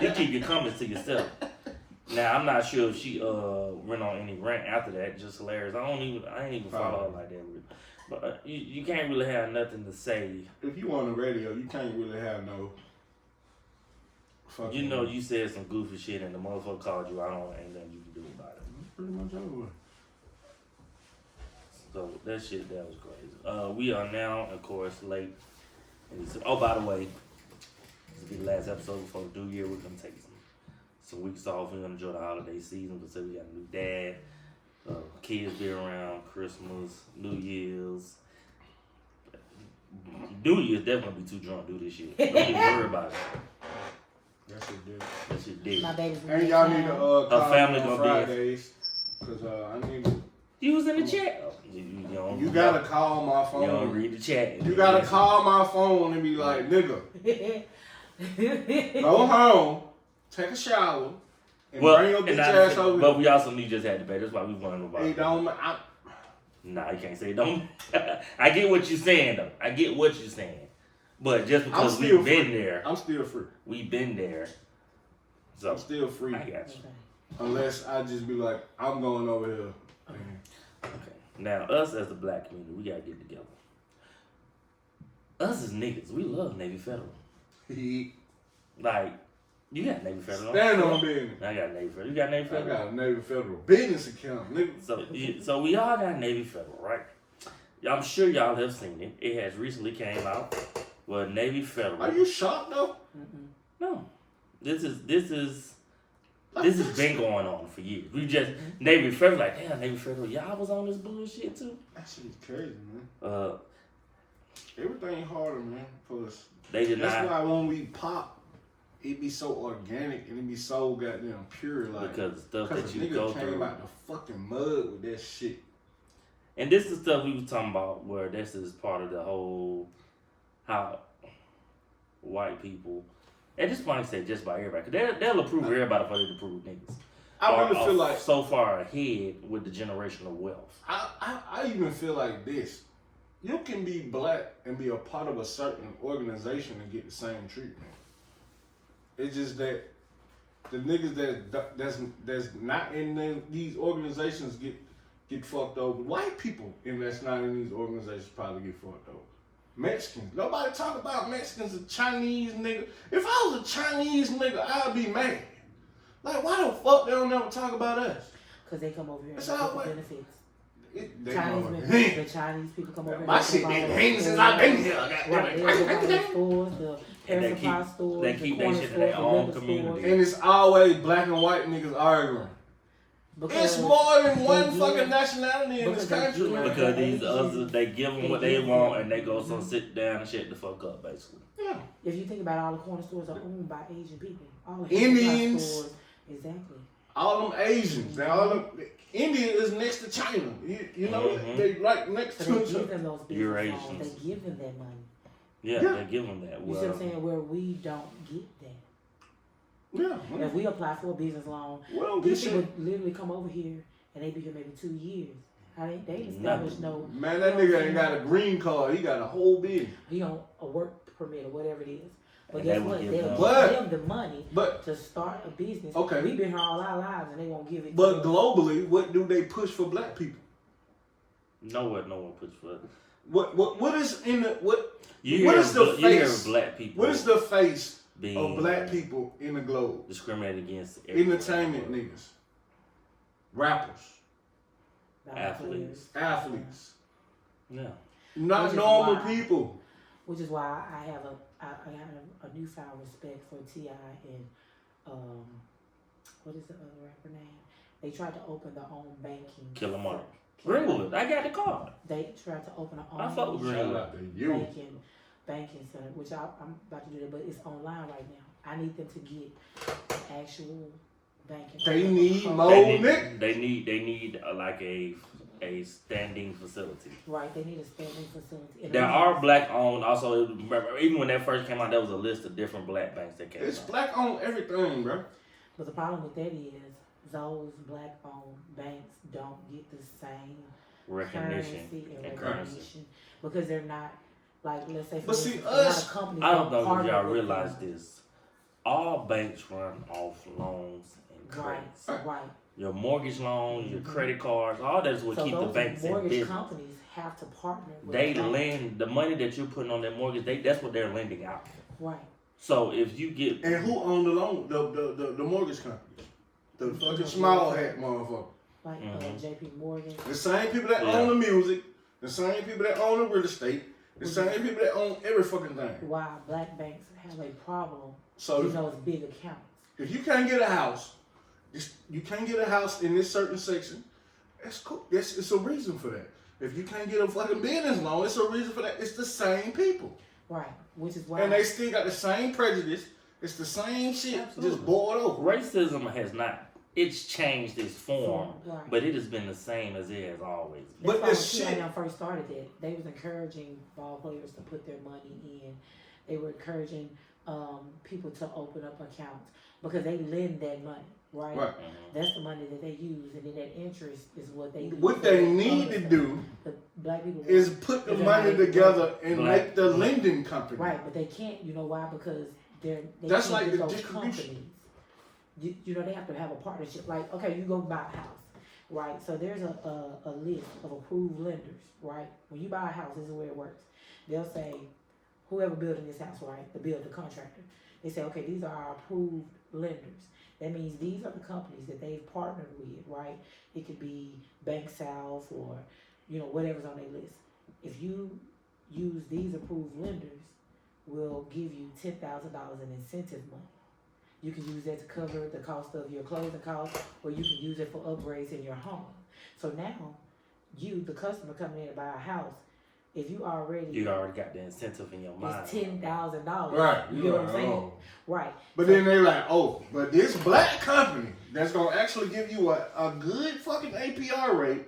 you keep your comments to yourself. Now I'm not sure if she went on any rant after that. Just hilarious. I ain't even follow her like that. But you can't really have nothing to say. If you on the radio, you can't really have no. Fucking, You know, you said some goofy shit and the motherfucker called you. Ain't nothing you can do about it. pretty much over. So that shit, that was crazy. We are now, of course, late. Oh, by the way, let's be the last episode before the new year. We're gonna take some weeks off. We're gonna enjoy the holiday season because we got a new dad. Kids be around Christmas, New Year's. New Year's definitely be too drunk to do this shit. Don't even worry about it. That shit did. That shit dead. My baby's And y'all need to call family me on gonna be- Fridays. Cause I need. You was in the chat. You gotta call my phone. You don't read the chat. You gotta call my phone and be like, nigga, go home, take a shower, and bring your bitch ass over. But we also need just had debate. That's why we wondering about It it. don't. Nah, you can't say it don't. I get what you're saying though. I get what you're saying. But just because still we've been free. there, I'm still free. we've been there. So I'm still free. I got you. Unless I just be like, I'm going over here. Okay. Now us as the black community, we gotta get together. Us as niggas, we love Navy Federal. Like, you got Navy Federal. Stand on business. I got Navy Federal. You got Navy I Federal? got a Navy Federal business account, nigga. So we all got Navy Federal, right? I'm sure y'all have seen it. It has recently came out. Well, Navy Federal. Are you shocked though? No. This has been going on for years. We just Navy Federal, like, damn, Navy Federal, y'all was on this bullshit too. That shit is crazy, man. Everything harder, man. Cause They did that's not why when we pop, it be so organic and it be so goddamn pure, like because the stuff because that a you nigga go came through. out the fucking mud with that shit. And this is stuff we was talking about where this is part of the whole how white people, at this point I say just by everybody, because they'll approve everybody before they approve niggas. I really feel like so far ahead with the generational wealth. I even feel like this. You can be black and be a part of a certain organization and get the same treatment. It's just that the niggas that's not in these organizations get fucked over. White people that's not in these organizations probably get fucked over. Mexicans. Nobody talk about Mexicans or Chinese nigga. If I was a Chinese nigga, I'd be mad. Like, why the fuck they don't never talk about us? Because they come over here and That's get all the white. benefits. They Chinese know. the Chinese people come over here. My and shit buy been the hanging since stores. I've been here. Right, they go by the stores, the And air they supply keep- stores, they the keep that corner shit in stores, their the own liquor community. stores. And it's always black and white niggas arguing. Because It's more than they one give- fucking nationality in this because they country, give- man. Because these others, they give them what they give want them. and they go so sit down and shut the fuck up, basically. Yeah. If you think about it, all the corner stores are owned by Asian people. All the Indians. stores, exactly. All them Asians, now all them, India is next to China. You know, Mhm. they right next So to they each give other. them those You're business loans. Asians. They give them that money. Yeah, Yeah. they give them that. You see what I'm saying? Where we don't get that. Yeah. If we apply for a business loan, We don't get these people shit. literally come over here and they be here maybe 2 years. How they establish no. Man, that nigga ain't got a green card. He got a whole business. He on a work permit or whatever it is. But And guess they will what? give They'll them- give them the money But to start a business. Okay. We've been here all our lives and they won't give it. but to us. globally, what do they push for black people? Nowhere, no one puts for it. What is in the what? You What hear, is the you hear face? black people What is the face being of black people in the globe? discriminated against? everywhere. Entertainment niggas, rappers, Athletes. athletes, Yeah. not Which is normal why- people. Which is why I have a newfound respect for T.I. and what is the other rapper name? They tried to open their own banking. Killer Mark. Killer Greenwood, I got the card. They tried to open their I own fuck with Greenwood. Shout out to you. banking center, which I'm about to do that, but it's online right now. I need them to get actual banking. They need more They niggas. need like a standing facility. Right, they need a standing facility. And There they are need- black owned. Also, even when that first came out, there was a list of different black banks that came It's out. black on everything, bro. But the problem with that is those black owned banks don't get the same Recognition currency and and currency. recognition because they're not like, let's say for But see, instance, a lot us- of companies I don't know if partner y'all with realize them. this. All banks run off loans and Right, credits. right. Your mortgage loans, your credit cards, all that is what So keep the those banks in mortgage business. companies have to partner with They the bank. lend the money that you're putting on that mortgage. That's what they're lending out. Right. So if you get And who owned the loan? The mortgage companies. The fucking small hat motherfucker. Like Mhm. J.P. Morgan. The same people that Yeah. own the music, the same people that own the real estate, the same people that own every fucking thing. Why black banks have a problem So You know, it's big accounts. if you can't get a house, you can't get a house in this certain section. That's cool. It's a reason for that. If you can't get a fucking business loan, it's a reason for that. It's the same people. Right. Which is why. And they still got the same prejudice. It's the same shit, Absolutely. just boiled over. Racism has not. It's changed its form, Right. but it has been the same as it has always been. But That's this why when shit- TIM first started that, they was encouraging ball players to put their money in. They were encouraging people to open up accounts because they lend that money, right? Right. That's the money that they use, and then that interest is what they use. What for they other need to stuff. do The black people is put the They're money not- together and Black- make the lending company. right, but they can't. You know why? Because they That's can't like get the those distribution. companies. You know, they have to have a partnership. Like, okay, you go buy a house, right? So there's a list of approved lenders, right? When you buy a house, this is where it works. They'll say, whoever building this house, right? The contractor. They say, okay, these are our approved lenders. That means these are the companies that they've partnered with, right? It could be Bank South or, you know, whatever's on their list. If you use these approved lenders, we'll give you $10,000 in incentive money. You can use that to cover the cost of your closing costs, or you can use it for upgrades in your home. So now, you, the customer coming in to buy a house, if you already got the incentive in your mind. it's $10,000. Right. You You get what I'm like, saying? oh. Right. But then they're like, oh, but this black company that's gonna actually give you a good fucking APR rate.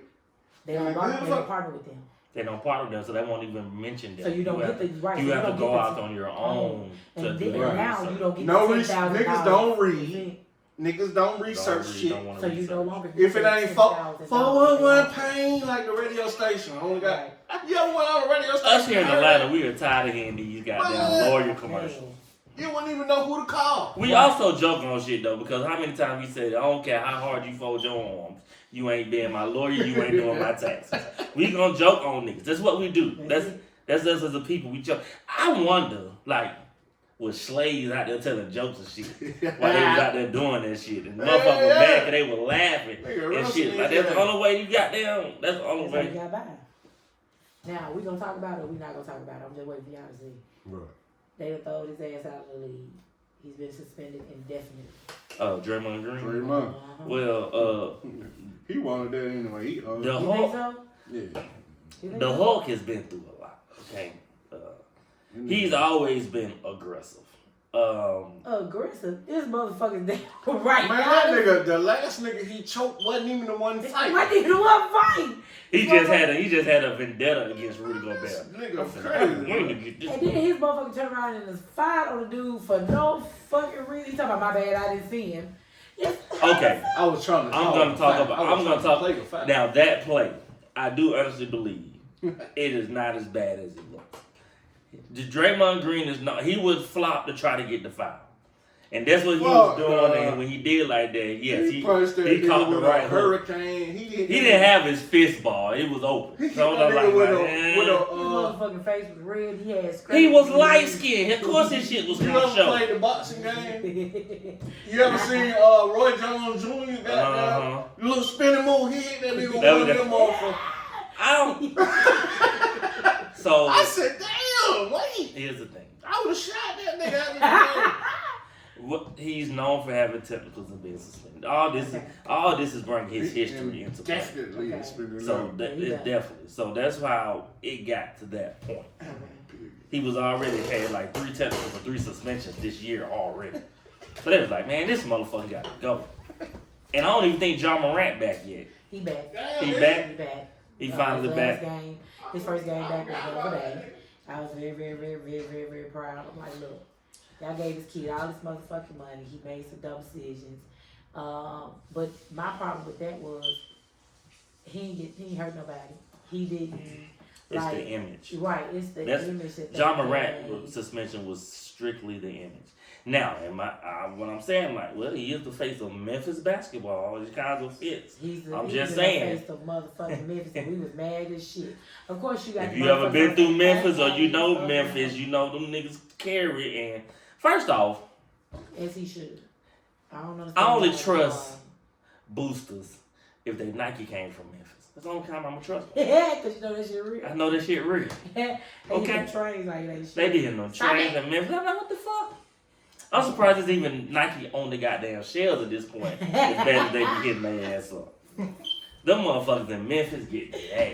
They don't, And they good don't fuck- partner with them. They don't partner with them, so they won't even mention them. So you don't have get the right. You so have to don't go get out the- on your own And to then do Right. now research. you don't get No the res- $10,000. niggas don't read. Niggas don't research shit. Don't wanna So you no research. longer get If it that ain't $10,000. 411 pain like the radio station, I only got. Right. You ever went on the radio station? Us here in heard Atlanta, we are tired of hearing these goddamn Man. lawyer commercials. Man. You wouldn't even know who to call. We also joke on shit though, because how many times we said, I don't care how hard you fold your arms, you ain't being my lawyer, you ain't doing my taxes. We gonna joke on niggas. That's what we do. That's us as a people. We joke. I wonder, like, was slaves out there telling jokes and shit while they was out there doing that shit, and motherfuckers were mad because they were laughing Nigga, and shit. Russell Like is that's the only way you got them. That's the only That's how you way. got by. Now we gonna talk about it. Or we not gonna talk about it. I'm just waiting for y'all to see. Right. They done throwed his ass out of the league. He's been suspended indefinitely. Draymond Green. 3 months. Uh-huh. Well, He wanted that anyway. He, the You think Hulk, so? yeah. You think the so? Hulk has been through a lot. Okay, he's always been aggressive. Aggressive. This motherfucker's there right Man, now. that nigga, the last nigga he choked wasn't even the one fight. What did you want fight? He just had a vendetta against Rudy Gobert. This nigga I said, crazy. I'm going to get this And then his motherfucker turned around and just fired on the dude for no fucking reason. He talking about my bad, I didn't see him. Yes. Okay, I was trying to. I'm gonna talk about. I'm gonna talk play the fight. now. That play, I do honestly believe it is not as bad as it looks. The Draymond Green is not. He was flopped to try to get the foul, and that's what he was doing. And when he did like that, yes, he punched that he nigga caught the with right a hook. hurricane. He didn't have his fist ball. It was open. He hit So that I'm nigga like, with man. His motherfucking face was red. He had scratches. He was light skinned. Of course, his shit was You gonna ever show. played the boxing game? You ever seen Roy Jones Jr. got that little spinning move? He hit that nigga with one of them motherfuckers. I don't. So I said, damn, wait. here's the thing. I would have shot that nigga out He's known for having technicals and being suspended. All this is bringing his history into play. Definitely Okay. spinning So up. it's definitely. So that's how it got to that point. He was already had like 3 technicals and 3 suspensions this year already. So they was like, man, this motherfucker got to go. And I don't even think John Morant back yet. He back. He Damn, back. He back. He finally his back. last game, his first game back was the other day. I was very, very, very, very, very, very proud. I'm like, look, y'all gave this kid all this motherfucking money. He made some dumb decisions. But my problem with that was he ain't hurt nobody. He didn't. It's like, the image. Right, it's the That's- image that they John play. Morant suspension was strictly the image. Now, what I'm saying, like, well, he is the face of Memphis basketball. It kind of fits. I'm just saying. The face of motherfucking Memphis, and we was mad as shit. Of course, you got. If the you ever been motherfuckers through like Memphis or that, you know stuff, Memphis, you know them niggas carry. And first off, as he should. I don't know. I only trust boosters if they Nike came from Memphis. That's the only time I'm gonna trust them. Yeah, because you know that shit real. I know that shit real. They Okay. get trains like that shit. They did no Stop trains it. in Memphis. I'm like, what the fuck? I'm surprised it's even Nike on the goddamn shells at this point. As bad as they be getting their ass up. Them motherfuckers in Memphis get their ass.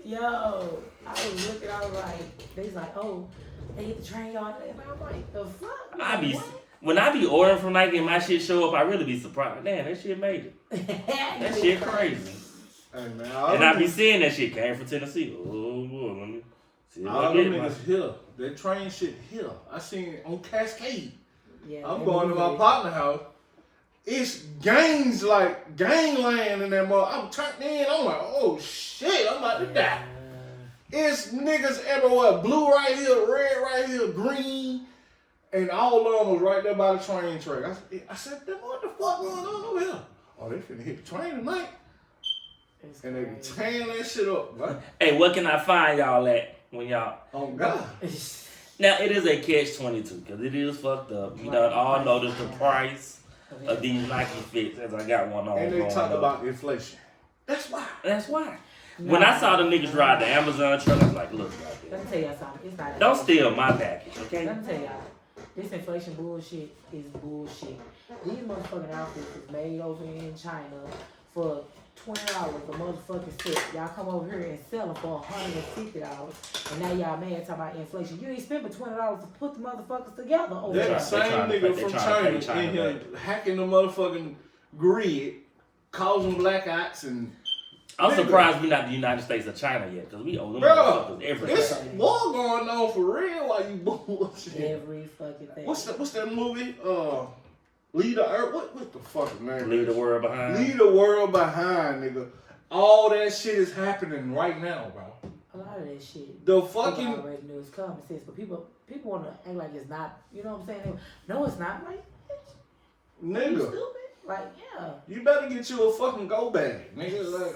Yo, I was looking, I was like, they was like, oh, they hit the train yard. And I'm like, the fuck? When I be ordering from Nike and my shit show up, I really be surprised. Damn, that shit made it. That shit crazy. Hey, man, And I be seeing that shit came from Tennessee. Oh, boy, let me see if all I them get my niggas here. That train shit here. I seen it on Cascade. Yeah, I'm they going to my moved partner house. It's gangs like gangland in that mother. I'm turned in. I'm like, oh shit, I'm about to it. die. It's niggas everywhere. Blue right here, red right here, green. And all of them was right there by the train track. I said, what the fuck going on over here? Oh, they finna hit the train tonight. It's And they be crazy. tearing that shit up, bro. Hey, what can I find y'all at when y'all... Oh, God. Now, it is a catch-22, because it is fucked up. You done all noticed the price of these Nike fits, as I got one on. And they going talk up. about inflation. That's why. That's why. When I saw the niggas ride the Amazon truck, I was like, look, Let me goddamn. tell y'all something. It's not. Don't steal my package, okay? Let me tell y'all. This inflation bullshit is bullshit. These motherfucking outfits is made over in China for $20 a motherfucking set. Y'all come over here and sell them for $150, and now y'all mad talking about inflation. You ain't spent but $20 to put the motherfuckers together over That there. same trying to nigga pay- from they trying to pay China in China here hacking the motherfucking grid, causing blackouts and... I'm Nigga. surprised we not the United States or China yet, because we owe them Bro, motherfuckers it's everything. war going on for real while you bullshit. Every fucking thing. What's that movie? Lead the Earth. What the fuck name? Leave the world behind. Lead the world behind, nigga. All that shit is happening right now, bro. A lot of that shit. The People fucking already knew it's common sense, but people want to act like it's not. You know what I'm saying? No, it's not. Like, you nigga, stupid. Like, yeah. you better get you a fucking go bag, nigga. Like,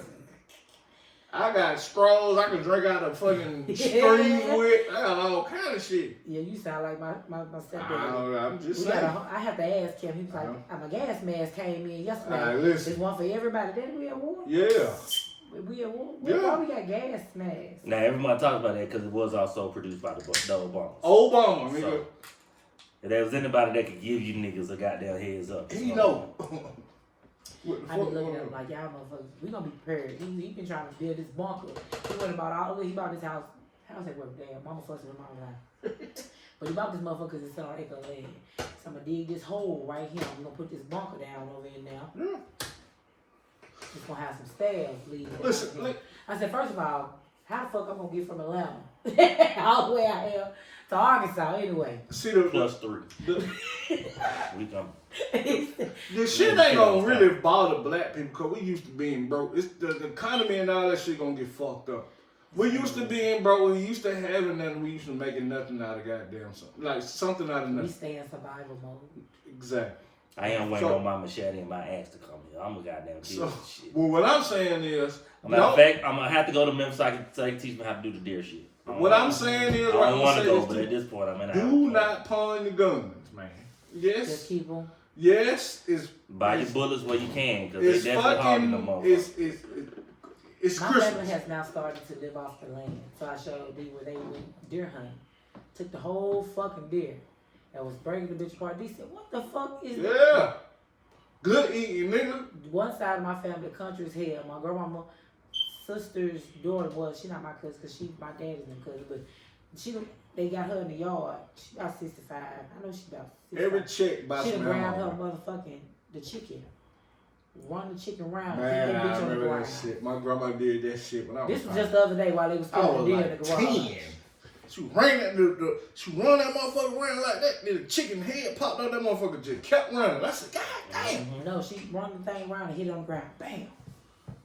I got straws I can drink out of fucking streams with. I got all kind of shit. Yeah, you sound like my stepdad. I'm just We saying. I have to ask him. He was like, my gas mask came in yesterday. Alright, listen. There's one for everybody. Then we at war. Yeah. We at war. Yeah. Why we got gas masks? Now, everyone talks about that because it was also produced by the Obamas. Obama, nigga. So, if there was anybody that could give you niggas a goddamn heads up. He know. What the I be fuck looking going at him on? like, y'all motherfuckers, we gonna be prepared. He been trying to build this bunker. He went about he bought this house. House at work, damn. Mama fussing with mama line. But he bought this motherfucker because it's on acre of land. So I'm gonna dig this hole right here. I'm gonna put this bunker down over in now. Yeah. It's gonna have some stairs leading. Listen, look. I said, first of all, how the fuck I'm gonna get from Atlanta all the way out here to Arkansas anyway? See the Plus 3. the, We come. the shit ain't gonna really bother black people because we used to being broke. It's the economy and all that shit gonna get fucked up. We used to being broke. We used to having nothing. We used to making nothing out of goddamn something. Like something out of We nothing. stay in survival mode. Exactly. I am waiting So- on my machete and my axe to come here. I'm a goddamn kill So, this shit. well, what I'm saying is, Matter of fact, I'm gonna have to go to Memphis so they can teach me how to do the deer shit. what I'm saying is, I what don't I'm want to saying go, is, but at this point, I'm in a do not pawn your guns, man. Just Yes, keep them. yes, it's buy your bullets where you can, because they it's definitely hogging them fucking motherfuckers. it's My family Christmas. has now started to live off the land. So I showed me where they went deer hunting. Took the whole fucking deer and was breaking the bitch apart. They said, what the fuck is Yeah, good eating, nigga. One side of my family, country as hell. My grandmama, sister's daughter was, she not my cousin, because she my dad's in cousin, but they got her in the yard. She about 65. I know she about 65. Every chick by She done some grabbed her animal. motherfucking, the chicken. Run the chicken round. Man, keep that bitch I on the remember ground. that shit. My grandma did that shit when I was This was just the other day while they was I killing was the deer like in the garage. 10. She ran she run that motherfucker around like that. Then the chicken head popped out. That motherfucker just kept running. I said, God damn. No, she run the thing around and hit it on the ground. Bam.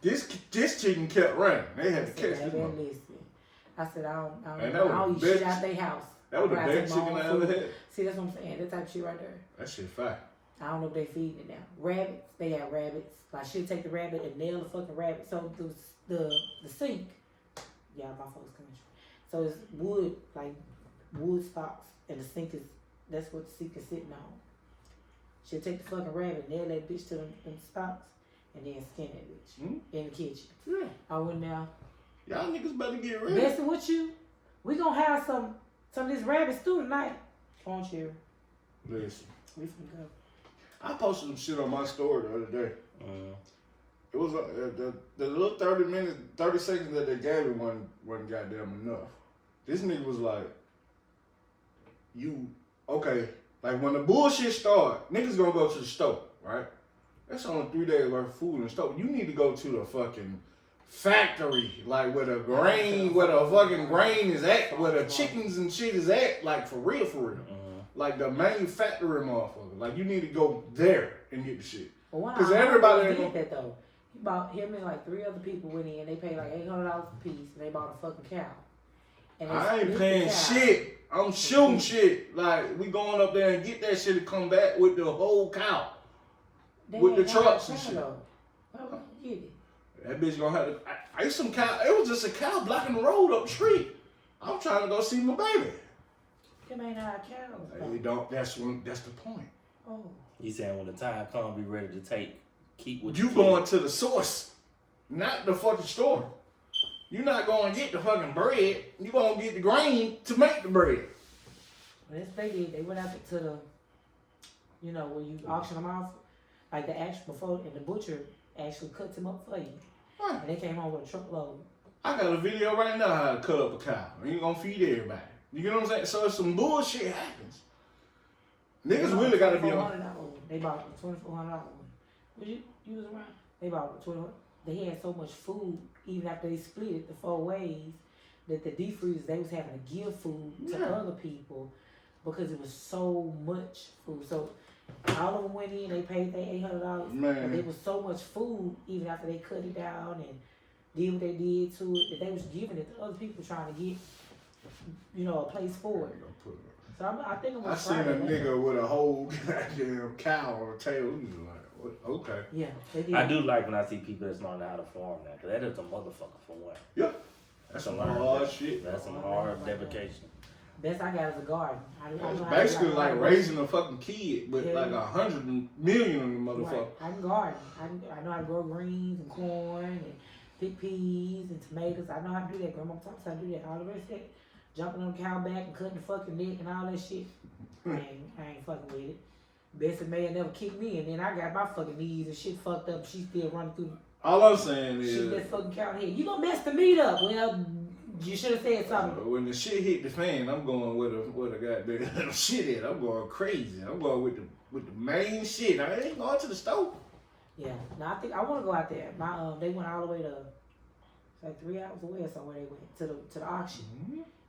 This chicken kept running. They had to I catch said, this "Baby, one. listen." I said, I don't Man, that was eat the shit best- out their house. That was the I take best my chicken own I ever food. had. See, that's what I'm saying. That type of shit right there. That shit fire. I don't know if they feeding it now. Rabbits, they got rabbits. Like she'll take the rabbit and nail the fucking rabbit. So the sink, yeah, my folks' country. So it's wood, like wood stocks, and the sink that's what the sink is sitting on. She'll take the fucking rabbit, nail that bitch to them stocks, and then skin that bitch in the kitchen. Yeah. I went now. Y'all niggas better get ready. Bessie, what you? We gonna have some of this rabbit stew tonight. Come on, Cherry. Listen, We finna go. I posted some shit on my story the other day. Mm. It was the little 30 seconds that they gave me wasn't goddamn enough. This nigga was like, okay, like when the bullshit start, niggas gonna go to the store, right? That's only 3 days worth of food in the store. You need to go to the fucking factory, like where the fucking grain is at, where the chickens and shit is at, like for real. Like the manufacturing motherfucker. Like you need to go there and get the shit. Because everybody did that though. He bought him and like 3 other people went in. They paid like $800 a piece, and they bought a fucking cow. And they I ain't split paying the cow. shit. I'm shooting shit. Like we going up there and get that shit and come back with the whole cow. They With the ain't got trucks a and cow, shit. though. Why would you get it? That bitch gonna have to. I some cow. It was just a cow blocking the road up the street. I'm trying to go see my baby. Them ain't our cows. They don't. That's the point. Oh. You saying when the time comes, be ready to keep what You you going to the source, not the fucking store. You're not going to get the fucking bread. You gonna get the grain to make the bread. Well, that's what they did. They went out to the, when you auction them off, like the actual before, and the butcher actually cuts them up for you. Right. And they came home with a truckload. I got a video right now how to cut up a cow. You gonna feed everybody. You get what I'm saying? So if some bullshit happens, niggas really gotta be on. They bought a $2,400 one. Was you was around? They bought a $2,400. They had so much food, even after they split it the 4 ways, that the deep freezers, they was having to give food to other people because it was so much food. So all of them went in, they paid their $800. Man. But there was so much food, even after they cut it down and did what they did to it, that they was giving it to other people trying to get, a place for it. So I think I'm gonna I seen a try that. nigga with a whole goddamn cow on the tail. He was like, what? Okay. Yeah, they did. I do like when I see people that's learning how to farm now, because that is a motherfucker for one. Yeah. That's some a learn. hard shit. That's some hard dedication. Best I got is a garden. I know It's how to basically like like garden. raising a fucking kid with Yeah. like 100 million in the motherfucker. Right. I can garden. I know how to grow greens and corn and pick peas and tomatoes. I know how to do that. Grandma taught us how to do that. All the rest of that, jumping on the cow back and cutting the fucking neck and all that shit. I ain't fucking with it. Bessie May never kicked me, and then I got my fucking knees and shit fucked up. She still running through. All I'm saying Shit is, that fucking cow head. You gonna mess the meat up? Well, you should have said something. when the shit hit the fan, I'm going with a goddamn shit at. I'm going crazy. I'm going with the main shit. I ain't going to the store. Yeah. Now I think I want to go out there. My they went all the way to like 3 hours away or somewhere. They went to the auction,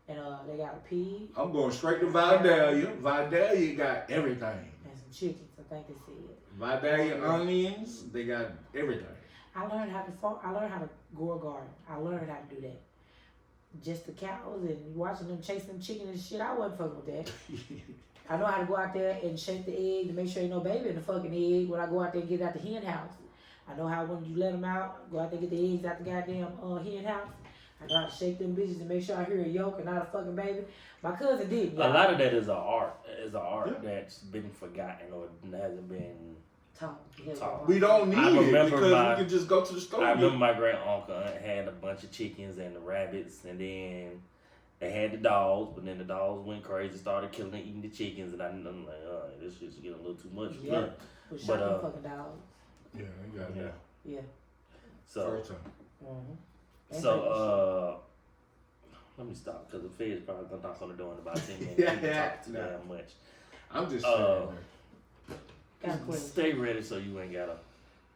and they got a pig I'm going straight to Vidalia. Vidalia got everything. and some chickens. I think they said. Vidalia onions, they got everything. I learned how to I learned how to grow a garden. I learned how to do that. Just the cows and watching them chase them chickens and shit. I wasn't fucking with that. I know how to go out there and shake the egg to make sure ain't no baby in the fucking egg when I go out there and get it out the hen house. I know how when you let them out, go out there and get the eggs out the goddamn hen house. I know how to shake them bitches and make sure I hear a yolk and not a fucking baby. My cousin did. A lot of that is an art. Is an art that's been forgotten or hasn't been taught. We don't need I it remember because my- we can just go to the store. I remember my grand uncle had a bunch of chickens and the rabbits, and then they had the dogs, but then the dogs went crazy, started killing and eating the chickens, and I'm like, this shit's getting a little too much. Yeah. But shot them fucking dogs. Yeah, you got that. Yeah. So, First time. let me stop because the feds probably gonna knock on the door in about 10 minutes. Yeah, We yeah, talk too yeah. damn much. I'm just saying, Got a question. Stay ready so you ain't gotta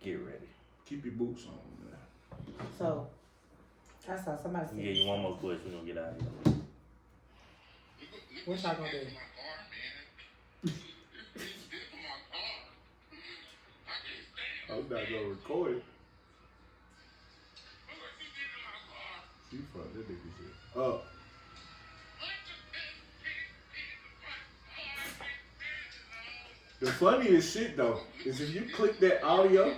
get ready. keep your boots on, man. So, I saw somebody Let say. me give you one more question. We're gonna get out of here. What y'all gonna do? I'm not gonna record it. You fuck that nigga shit up. The funniest shit though is if you click that audio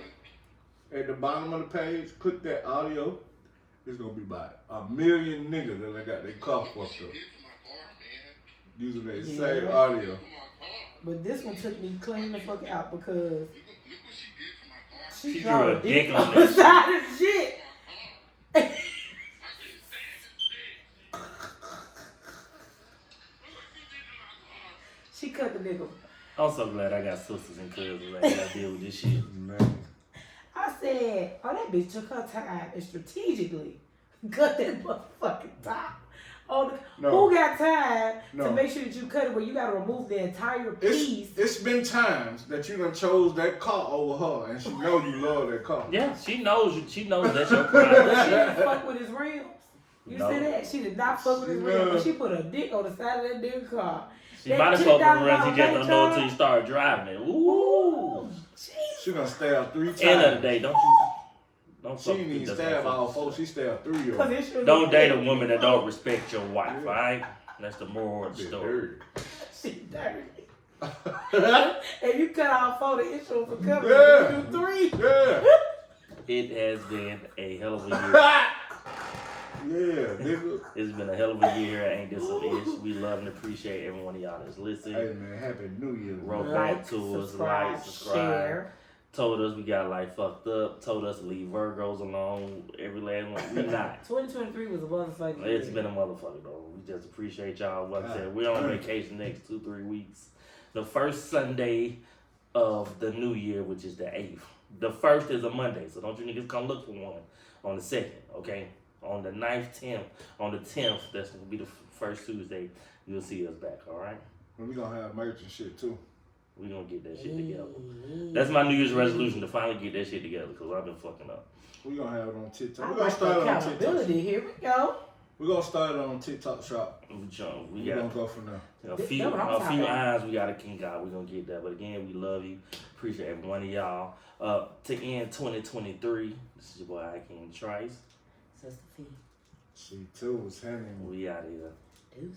at the bottom of the page, click that audio, it's gonna be about 1 million niggas that got their car fucked up using that same audio. But this one took me clean the fuck out because She she drew drew a a dick dick on on that the side of shit. She cut the nigga. I'm so glad I got sisters and cousins that gotta deal with this shit. Man. I said, oh, that bitch took her time and strategically cut that motherfucking top. Oh, No. who got time No. to make sure that you cut it where you gotta remove the entire piece? It's been times that you done chose that car over her, and she know you love that car. Yeah, she knows you. She knows that's your But pride. she didn't fuck with his rims. You No. see that? She did not fuck with his rims. But she put a dick on the side of that damn car. She That might have fucked with $10,000 runs. You just don't know until you car. start driving it. Ooh. Jeez. She gonna stay out 3 times. End of the day, don't She fuck ain't with even this stab motherfucker. all 4. She stabbed 3 of Cause them. it should Don't be date a dirty. woman that don't respect your wife, alright? That's the moral of the story. She dirty. If you cut off 4, the insurance will cover it. Yeah. You do 3. Yeah. It has been a hell of a year. Yeah, nigga. It's been a hell of a year. Ain't this some ish? We love and appreciate every one of y'all that's listening. Hey man, happy New Year. Roll man. back to us, like, subscribe. share. Told us we got like fucked up. Told us to leave Virgos alone. Every last one. We not. 2023 was a motherfucking It's year. been a motherfucker though. We just appreciate y'all. Like I said, we're on vacation next 2-3 weeks. The first Sunday of the new year, which is the 8th. The first is a Monday, so don't you niggas come look for one on the 2nd, okay? On the 9th, 10th, on the 10th, that's gonna be the first Tuesday. You'll see us back, all right? And we gonna have merch and shit too. We gonna get that shit together. That's my New Year's resolution, to finally get that shit together, because I've been fucking up. We gonna have it on TikTok. I We gonna like start the it on TikTok. accountability. Here we go. We gonna start it on TikTok shop. We We got gonna go from there. a That's few what I'm talking about. eyes we gotta kink out. We're gonna get that. But again, we love you. Appreciate every one of y'all. To end 2023, this is your boy Ike Trice. Sister Fee. She too was hanging. We out here. Deuce.